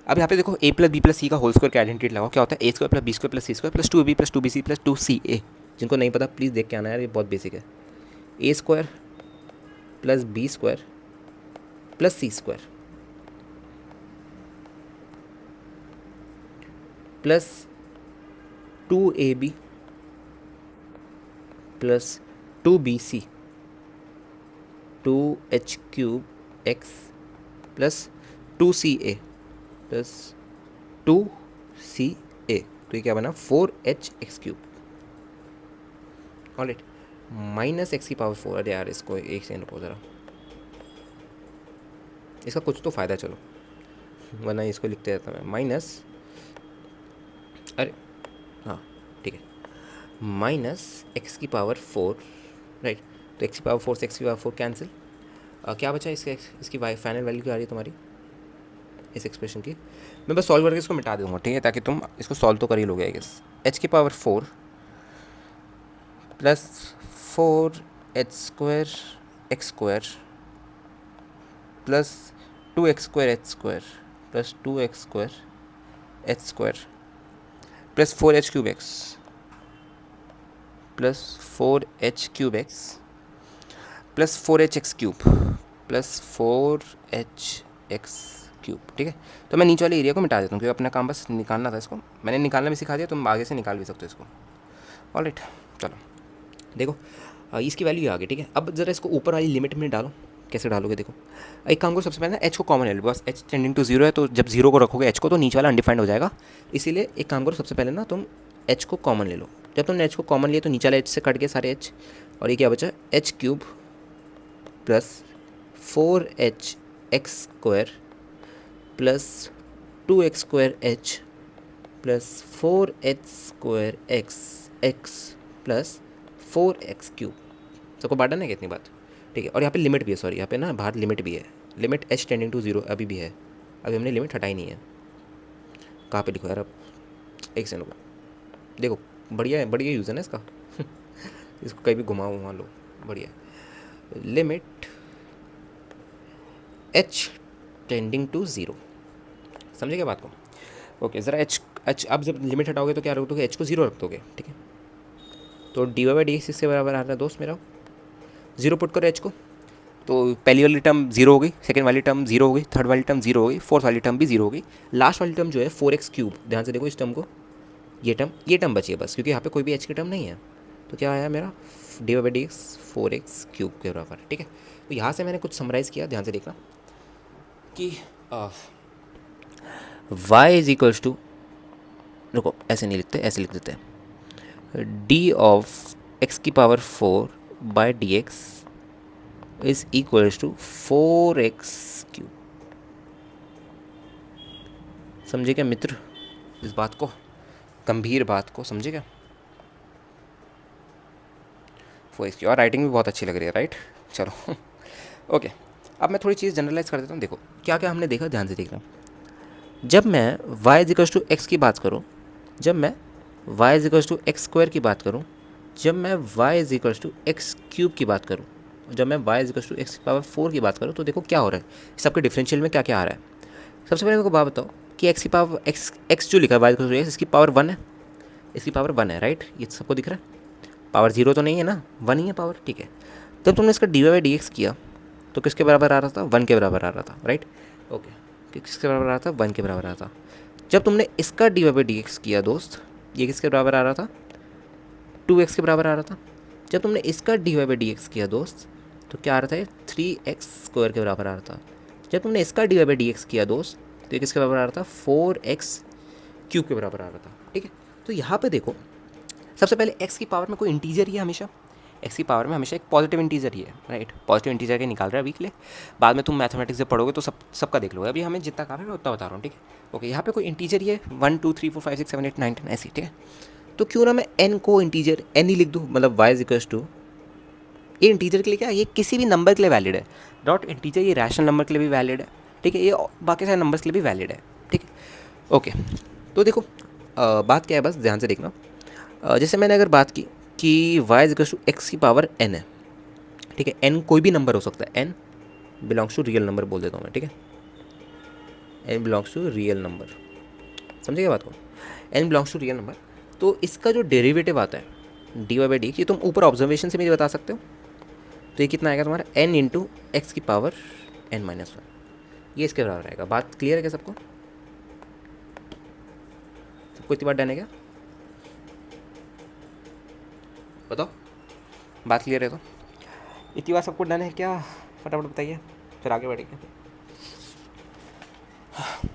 अब यहाँ पे देखो a plus b plus c का होल स्क्वायर की आइडेंटिटी लगाओ, क्या होता है, a square plus b square plus c square plus 2ab plus 2bc plus 2ca, जिनको नहीं पता प्लीज़ देख के आना यार, ये बहुत बेसिक है, a square plus b square plus c square plus 2ab plus 2bc 2h cube x plus 2ca plus 2ca, तो ये क्या बना, 4h x cube, alright, minus x की पावर 4, अरे यार इसको एक सेकंड रुको ज़रा, इसका कुछ तो फ़ायदा, चलो वरना इसको लिखते रहता मैं, माइनस, अरे हाँ ठीक है, माइनस एक्स की पावर 4 राइट, तो एक्स की पावर 4 से एक्स की पावर 4 कैंसिल, क्या बचा इसकी फाइनल वैल्यू क्या आ रही है तुम्हारी इस एक्सप्रेशन की, मैं बस सॉल्व करके इसको मिटा दूँगा, ठीक है, ताकि तुम इसको सॉल्व तो कर ही लोगे आई गेस, एच की power 4 plus 4h square x square plus 2x square H square plus 2x square H square plus 4h cube x plus 4h cube x plus 4h x cube plus 4h x cube, ठीक है, तो मैं नीचे वाले area को मिटा देता हूँ, क्योंकि अपना काम बस निकालना था, इसको मैंने निकालना भी सिखा दिया, तुम आगे से निकाल भी सकते हो इसको। ऑलराइट चलो देखो, इसकी वैल्यू आ गई, ठीक है, अब ज़रा इसको ऊपर वाली लिमिट में डालो, कैसे डालोगे देखो, एक काम करो, सबसे पहले ना एच को कॉमन ले लो, बस एच टेंडिंग टू जीरो है तो जब जीरो को रखोगे एच को तो नीचे वाला अनडिफाइंड हो जाएगा, इसीलिए एक काम करो, सबसे पहले ना तुम एच को कॉमन ले लो। जब तुमने एच को कॉमन लिया तो नीचे वाला एच से कट गए सारे एच, और ये क्या बचा, H cube plus 4h x square plus 2x square H plus 4h square x x plus 4x cube. सबको बांटा ना कितनी बात, ठीक है। और यहाँ पे लिमिट भी है, सॉरी यहाँ पे ना बाहर लिमिट भी है, limit h tending to zero अभी भी है, अभी हमने लिमिट हटाई नहीं है। कहाँ पे लिखो यार, अब एक सेकंड को देखो, बढ़िया है, बढ़िया यूज़ है ना इसका इसको कहीं भी घुमाओ वहाँ लो, बढ़िया। Limit h tending to zero, समझे क्या बात को? ओके, ज़रा एच अब जब लिमिट हटाओगे तो क्या रख दोगे, एच को जीरो रख दोगे, ठीक है। तो D Y by D x इसके बराबर आ रहा है दोस्त मेरा, जीरो पुट करो एच को, तो पहली वाली टर्म जीरो हो गई, सेकंड वाली टर्म जीरो हो गई, थर्ड वाली टर्म जीरो हो गई, फोर्थ वाली टर्म भी जीरो हो गई, लास्ट वाली टर्म जो है 4x क्यूब, ध्यान से देखो इस टर्म को, ये टर्म बची है बस, क्योंकि यहाँ पे कोई भी एच की टर्म नहीं है। तो क्या आया मेरा, d Y by D x 4x cube के बराबर, ठीक है। तो यहाँ से मैंने कुछ समराइज़ किया, ध्यान से देखना कि y इज इक्वल्स टू, रुको ऐसे नहीं लिखते, ऐसे लिख देते हैं, डी ऑफ एक्स की power 4 by d x is equals to 4x cube. समझे क्या मित्र इस बात को, गंभीर बात को समझे क्या? 4x क्यूब, और राइटिंग भी बहुत अच्छी लग रही है, राइट। चलो ओके, अब मैं थोड़ी चीज़ जनरलाइज कर देता हूँ। देखो क्या क्या हमने देखा, ध्यान से देखना। जब मैं y is equals to x की बात करूँ, जब मैं y is equals to x square की बात करूँ, जब मैं y is equals to x cube की बात करूँ, जब मैं y is equals to x की पावर 4 की बात करूँ, तो देखो क्या हो रहा है, सबके डिफरेंशियल में क्या क्या आ रहा है। सबसे पहले मेरे को बात बताओ कि x की पावर x जो लिखा है y इक्वल्स टू एक्स, इसकी पावर 1 है, इसकी पावर 1 है, राइट। ये सबको दिख रहा है, पावर 0 तो नहीं है ना, 1 ही है पावर, ठीक है। जब तुमने इसका d Y by D x किया तो किसके बराबर आ रहा था, 1 के बराबर आ रहा था, राइट। ओके, किसके बराबर आ रहा था, 1 के बराबर आ रहा था। जब तुमने इसका d Y by D x किया दोस्त, ये किसके बराबर आ रहा था, 2x के बराबर आ रहा था। जब तुमने इसका d Y by D x किया दोस्त, तो क्या आ रहा था, 3x स्क्वायर के बराबर आ रहा था। जब तुमने इसका d Y by D x किया दोस्त, तो ये किसके बराबर आ रहा था, 4x क्यूब के बराबर आ रहा था, ठीक है। तो यहाँ पे देखो, सबसे पहले x की पावर में कोई इंटीजर ही है हमेशा, एक्स की पावर में हमेशा एक पॉजिटिव इंटीजर ही है, राइट। पॉजिटिव इंटीजर के निकाल रहा है अभी के लिए, बाद में तुम मैथमेटिक्स जब पढ़ोगे तो सबका देख लोगे, अभी हमें जितना काम है मैं उतना बता रहा हूँ, ठीक है। ओके, यहाँ पे कोई इंटीजर ही है, 1 2 3 4 5 6 7 8 9 10 ऐसी, ठीक है। तो क्यों ना मैं n को इंटीजर n ही लिख दूँ, मतलब y इज इक्वल्स टू, ये इंटीजर के लिए क्या, ये किसी भी नंबर के लिए वैलिड है, डॉट इंटीजर ये रैशनल नंबर के लिए भी वैलिड है, ठीक है, ये बाकी सारे नंबर्स के लिए भी वैलिड है, ठीक है। ओके, तो देखो बात क्या है, बस ध्यान से देखना। जैसे मैंने अगर बात की कि y is equals to x की पावर n है, ठीक है। n कोई भी नंबर हो सकता है, n belongs to real number बोल देता हूँ मैं, ठीक है, n belongs to real number, समझे क्या बात को, n belongs to real number. तो इसका जो डेरिवेटिव आता है डी वाई बाई डी, ये तुम ऊपर ऑब्जर्वेशन से भी बता सकते हो। तो ये कितना आएगा तुम्हारा, n इंटू एक्स की पावर n माइनस 1, ये इसके बराबर आएगा। बात क्लियर है क्या सबको, सबको इतनी बात डन है क्या, बताओ, बात क्लियर है तो इतनी बात सबको डन है क्या, फटाफट बताइए, फिर आगे बढ़ेंगे।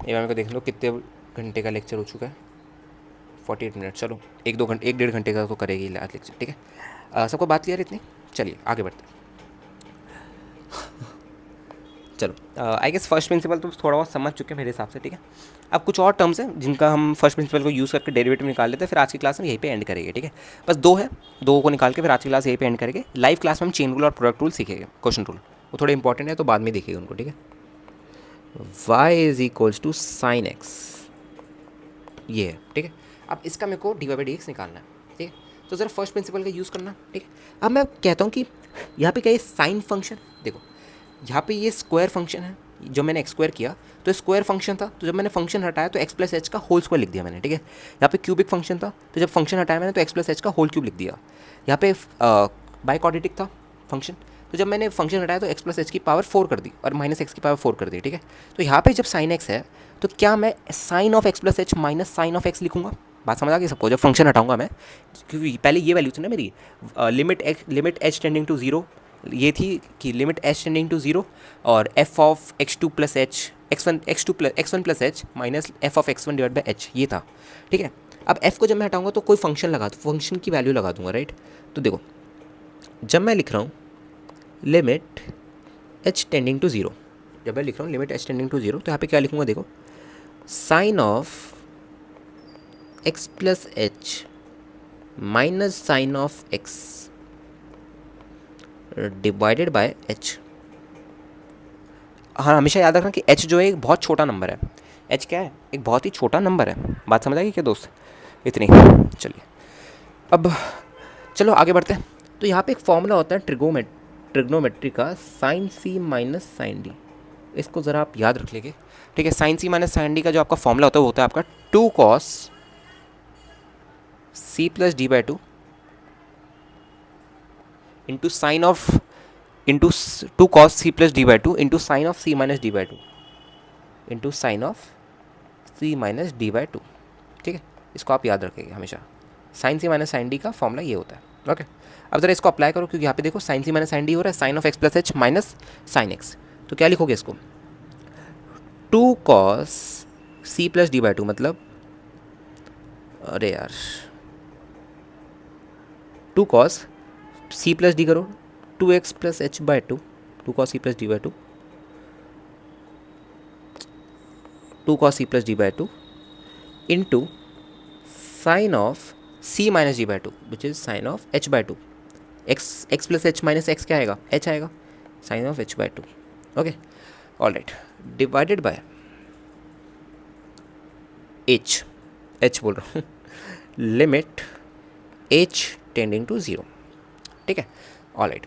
ये मेरे को देख लो कितने घंटे का लेक्चर हो चुका है, 48 मिनट, चलो 1 1.5 घंटे का तो करेगी आज लेक्चर, ठीक है। सबको बात क्लियर है इतनी, चलिए आगे बढ़ते हैं। चलो आई गेस फर्स्ट प्रिंसिपल तो थोड़ा बहुत समझ चुके हैं मेरे हिसाब से, ठीक है। अब कुछ और टर्म्स हैं जिनका हम फर्स्ट प्रिंसिपल को यूज़ करके डेरिवेटिव निकाल लेते हैं, फिर आज की क्लास में यहीं पे एंड करेंगे, ठीक है। बस दो है, दो को निकाल के फिर आज की क्लास यहीं पे एंड करेंगे। लाइव क्लास में हम चेन रूल और प्रोडक्ट रूल सीखेंगे, क्वेश्चन रूल, वो थोड़े इंपॉर्टेंट है तो बाद में देखिएगा उनको, ठीक है। y is equals to sine x, ये है, ठीक है। अब इसका मेरे को d Y by D x निकालना है, ठीक है। तो ज़रा फर्स्ट प्रिंसिपल का यूज़ करना, ठीक है। अब मैं कहता हूँ कि यहाँ पे क्या है, साइन फंक्शन, देखो यहाँ पे ये स्क्वायर फंक्शन है, जो मैंने एक्स स्क्वायर किया तो स्क्वायर फंक्शन था, तो जब मैंने फंक्शन हटाया तो एक्स प्लस एच का होल स्क्वायर लिख दिया मैंने, ठीक है। यहाँ पे क्यूबिक फंक्शन था, तो जब फंक्शन हटाया मैंने तो एक्स प्लस एच का होल क्यूब लिख दिया। यहाँ पे बाइक्वाड्रेटिक था फंक्शन, तो जब मैंने फंक्शन हटाया तो एक्स प्लस एच की पावर 4 कर दी और माइनस एक्स की पावर 4 कर दी, ठीक है। तो यहाँ पे जब साइन एक्स है तो क्या मैं sine of x plus h minus sine of x लिखूंगा, बात समझ आ गई सबको। जब फंक्शन हटाऊंगा मैं, क्योंकि पहले ये वैल्यू थी ना मेरी, limit h tending to zero ये थी कि limit h tending to zero और f of x two plus h x one plus h minus f of x one divide by h, ये था। ठीक है, अब एफ को जब मैं हटाऊंगा तो कोई फंक्शन लगा दूँ, फंक्शन की वैल्यू लगा दूंगा, राइट। तो देखो जब मैं लिख रहा हूँ limit h tending to zero, जब मैं लिख रहा हूँ limit h tending to zero, तो यहाँ पे क्या लिखूंगा, देखो sine of x plus h minus sine of x divided by h. हाँ, हमेशा याद रखना कि एच जो है एक बहुत छोटा नंबर है। एच क्या है, एक बहुत ही छोटा नंबर है। बात समझ आएगी क्या दोस्त, इतनी। चलिए अब चलो आगे बढ़ते हैं। तो यहाँ पे एक फॉर्मूला होता है ट्रिग्नोमेट्री का, साइन सी माइनस साइन डी। इसको ज़रा आप याद रख लीजिए, ठीक है। साइन सी माइनस साइन डी का जो आपका फॉर्मूला होता है वो होता है आपका two cos C plus D by two into sine of into two cos C plus D by two into sine of C minus D by two into sine of C minus D by two. ठीक है, इसको आप याद रखेंगे हमेशा। Sine सी minus sine D का formula ये होता है। ओके, अब ज़रा इसको अप्लाई करो, क्योंकि यहाँ पे देखो साइन सी माइनस साइन डी हो रहा है, sine of x plus h minus sine x. तो क्या लिखोगे इसको, two cos C plus D by two, मतलब अरे यार टू कॉस सी प्लस डी करो, two x plus h by two, two cos C plus D by two, two cos C plus D by two into sine of C minus D by two which is sine of h by two. X plus h minus x क्या आएगा, h आएगा, sine of h by two. Okay, all right, divided by h बोल रहा हूँ, limit h tending to zero. ठीक है, all right.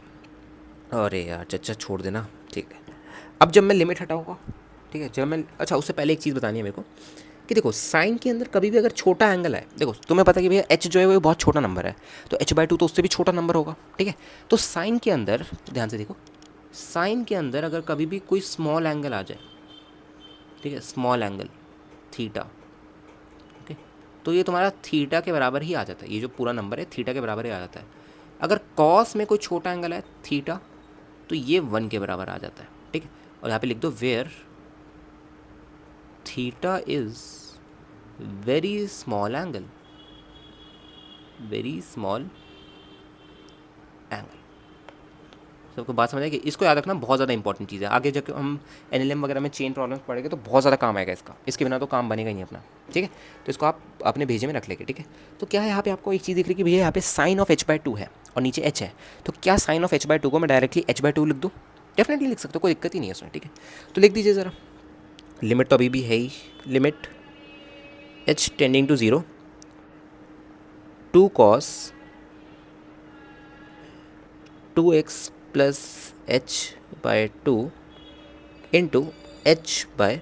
अरे यार चच्चा छोड़ देना, ठीक है। अब जब मैं लिमिट हटाऊंगा, ठीक है, जब मैं, अच्छा उससे पहले एक चीज़ बतानी है मेरे को कि देखो साइन के अंदर कभी भी अगर छोटा एंगल है, देखो तुम्हें पता है कि भैया एच जो है वो बहुत छोटा नंबर है, तो एच बाई टू तो उससे भी छोटा नंबर होगा। ठीक है, तो साइन के अंदर ध्यान से देखो, साइन के अंदर अगर कभी भी कोई स्मॉल एंगल आ जाए, ठीक है, स्मॉल एंगल थीटा, ओके, तो ये तुम्हारा थीटा के बराबर ही आ जाता है, ये जो पूरा नंबर है थीटा के बराबर ही आ जाता है। अगर कॉस में कोई छोटा एंगल है थीटा, तो ये 1 के बराबर आ जाता है। ठीक है, और यहाँ पे लिख दो where theta is very small angle, very small angle. सबको बात समझ आएगी, इसको याद रखना, बहुत ज़्यादा इंपॉर्टेंट चीज़ है। आगे जब हम एनएलएम वगैरह में चेन प्रॉब्लम्स पढ़ेंगे तो बहुत ज़्यादा काम आएगा इसका, इसके बिना तो काम बनेगा ही नहीं अपना। ठीक है, तो इसको आप अपने भेजे में रख लेंगे। ठीक है, तो क्या है यहाँ पे आपको एक चीज़ दिख रही है कि भैया यहाँ पे sine of h by two है और नीचे एच है, तो क्या sine of h by two को मैं डायरेक्टली एच बाई टू लिख दूँ, डेफिनेटली लिख सकते हो, कोई दिक्कत ही नहीं है उसमें। ठीक है, तो लिख दीजिए ज़रा, लिमिट तो अभी भी है ही, limit h tending to zero, two cos two x plus h by two into h by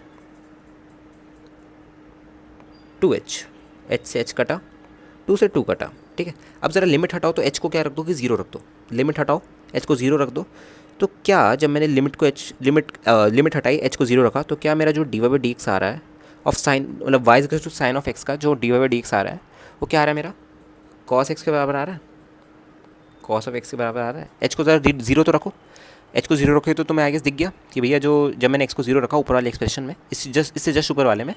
two h, h से एच कटा, टू से टू कटा। ठीक है, अब ज़रा लिमिट हटाओ तो एच को क्या रख दो कि ज़ीरो रख दो, लिमिट हटाओ एच को ज़ीरो रख दो। तो क्या जब मैंने लिमिट को लिमिट हटाई एच को ज़ीरो रखा, तो क्या मेरा जो D Y by D x आ रहा है ऑफ साइन, मतलब y equals to sine of x का जो D Y by D x आ रहा है वो क्या आ रहा है मेरा, कॉस एक्स के बराबर आ रहा है, कॉस ऑफ एक्स के बराबर आ रहा है। एच को ज़रा ज़ीरो तो रखो, एच को ज़ीरो रखे तो तुम्हें आगे दिख गया कि भैया जो जब मैंने एक्स को ज़ीरो रखा ऊपर वाले एक्सप्रेशन में, इससे जस्ट ऊपर वाले में,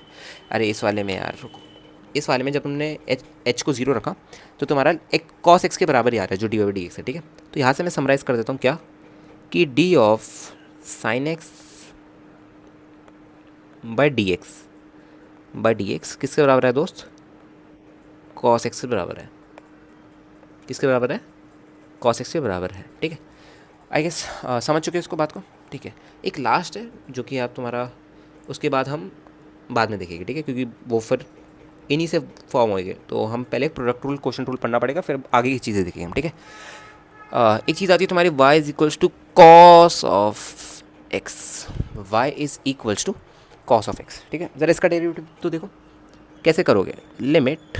अरे इस वाले में यार रुको, इस वाले में जब तुमने एच को ज़ीरो रखा तो तुम्हारा एक कॉस एक्स के बराबर ही आ रहा है जो डी वाई डी एक्स है। ठीक है, तो यहाँ से मैं समराइज़ कर देता हूँ क्या, कि D of sine x by D x किसके बराबर है दोस्त, कॉस एक्स के बराबर है। किसके बराबर है, कॉस एक्स के बराबर है। ठीक है, आई गेस समझ चुके हो इसको बात को। ठीक है, एक लास्ट है जो कि आप तुम्हारा, उसके बाद हम बाद में देखेंगे। ठीक है, क्योंकि वो फिर इन्हीं से फॉर्म होएंगे, तो हम पहले प्रोडक्ट रूल क्वेश्चन रूल पढ़ना पड़ेगा, फिर आगे की चीज़ें देखेंगे हम। ठीक है, एक चीज़ आती है तुम्हारी y is equals to cos of x, y is equals to cos of x. ठीक है, ज़रा इसका डेरिवेटिव तो देखो कैसे करोगे, limit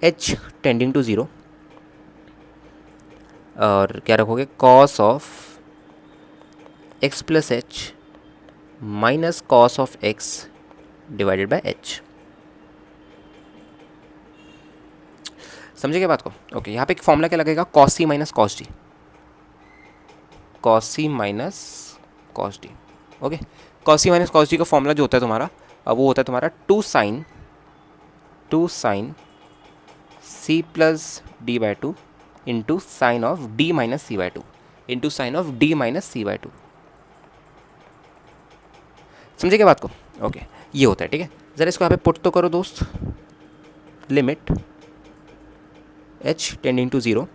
h tending to zero और क्या रखोगे, cos of x plus h minus cos of x divided by h. समझे क्या बात को। ओके, यहाँ पे एक फॉर्मूला क्या लगेगा, cos c minus cos d, cos c minus cos d. Okay, cos c minus cos d का फॉर्मूला जो होता है तुम्हारा, वो होता है तुम्हारा two sine c plus D by two into sine of d minus c by two into sine of d minus c by two. समझे क्या बात को? ओके, ये होता है। ठीक है, ज़रा इसको यहाँ पे पुट तो करो दोस्त। लिमिट h tending to 0,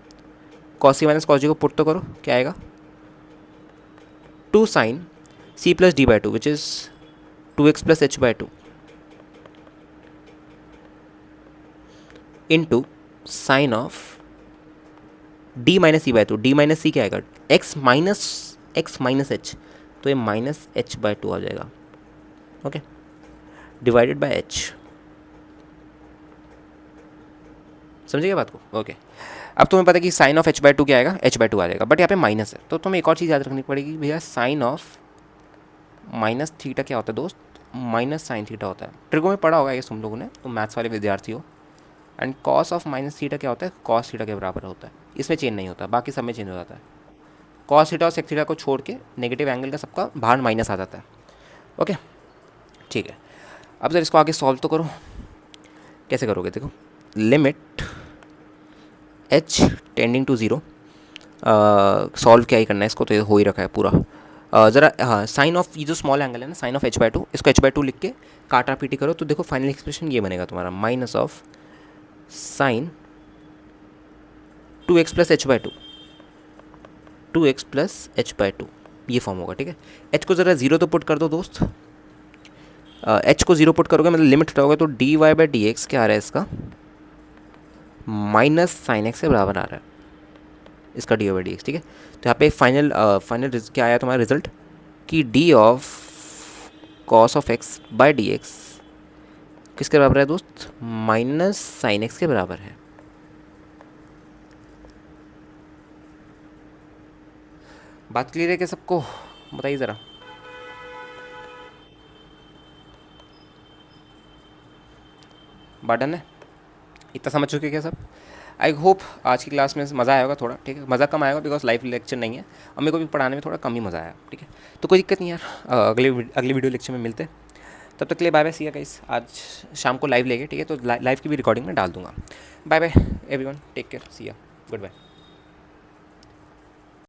cos c minus cos d को पुट तो करो, क्या आएगा? Two sine c plus D by two which is 2x plus h by two into sine of d minus c by two. D minus c क्या आएगा? x minus h, तो ये minus h by two आ जाएगा। Okay, divided by h। समझिए बात को? Okay, अब तुम्हें पता है कि sine of h by two क्या आएगा? h बाई टू आ जाएगा, बट यहाँ पे माइनस है, तो तुम्हें एक और चीज़ याद रखनी पड़ेगी भैया, साइन ऑफ माइनस थीटा क्या होता है दोस्त? माइनस साइन थीटा होता है। ट्रिगो में पढ़ा होगा ये तुम लोगों ने, तुम मैथ्स वाले विद्यार्थी हो। And cos of minus theta क्या होता है? कॉस थीटा के बराबर होता है। इसमें चेंज नहीं होता, बाकी सब में चेंज हो जाता है। कॉस थीटा और सेक थीटा को छोड़ के नेगेटिव एंगल का सबका बाहर माइनस आ जाता है। ओके, ठीक है। अब सर इसको आगे सॉल्व तो करो। कैसे करोगे? देखो, limit h tending to 0, solve क्या ही करना है इसको, तो ये हो ही रखा है पूरा। ज़रा हाँ, साइन ऑफ ये जो स्मॉल एंगल है ना, sine of h by two, इसको h बाई टू लिख के काटा पीटी करो, तो देखो फाइनल एक्सप्रेशन ये बनेगा तुम्हारा, minus of sine 2x plus h by to, 2x plus h by to, ये फॉर्म होगा। ठीक है, h को ज़रा 0 तो पुट कर दो दोस्त। h को 0 पुट करोगे, मतलब लिमिट हटाओगे, तो D Y by D x क्या आ रहा है इसका? माइनस साइन एक्स के बराबर आ रहा है इसका d Y by D x. ठीक है, तो यहाँ पे फाइनल क्या आया तुम्हारा रिजल्ट कि D of cos of x by D x किसके बराबर है दोस्त? माइनस साइन एक्स के बराबर है। बात क्लियर है क्या सबको? बताइए ज़रा। बाडन है, इतना समझ चुके क्या सब? आई होप आज की क्लास में मज़ा आया होगा थोड़ा। ठीक है, मज़ा कम आएगा बिकॉज लाइव लेक्चर नहीं है और मेरे को भी पढ़ाने में थोड़ा कम ही मज़ा आया। ठीक है, तो कोई दिक्कत नहीं यार, अगले वीडियो लेक्चर में मिलते हैं। तब तक के लिए बाय बाय, सी या गाइस। आज शाम को लाइव लेंगे, ठीक है, तो लाइव की भी रिकॉर्डिंग में डाल दूंगा। Bye bye everyone, take care, see ya, good bye.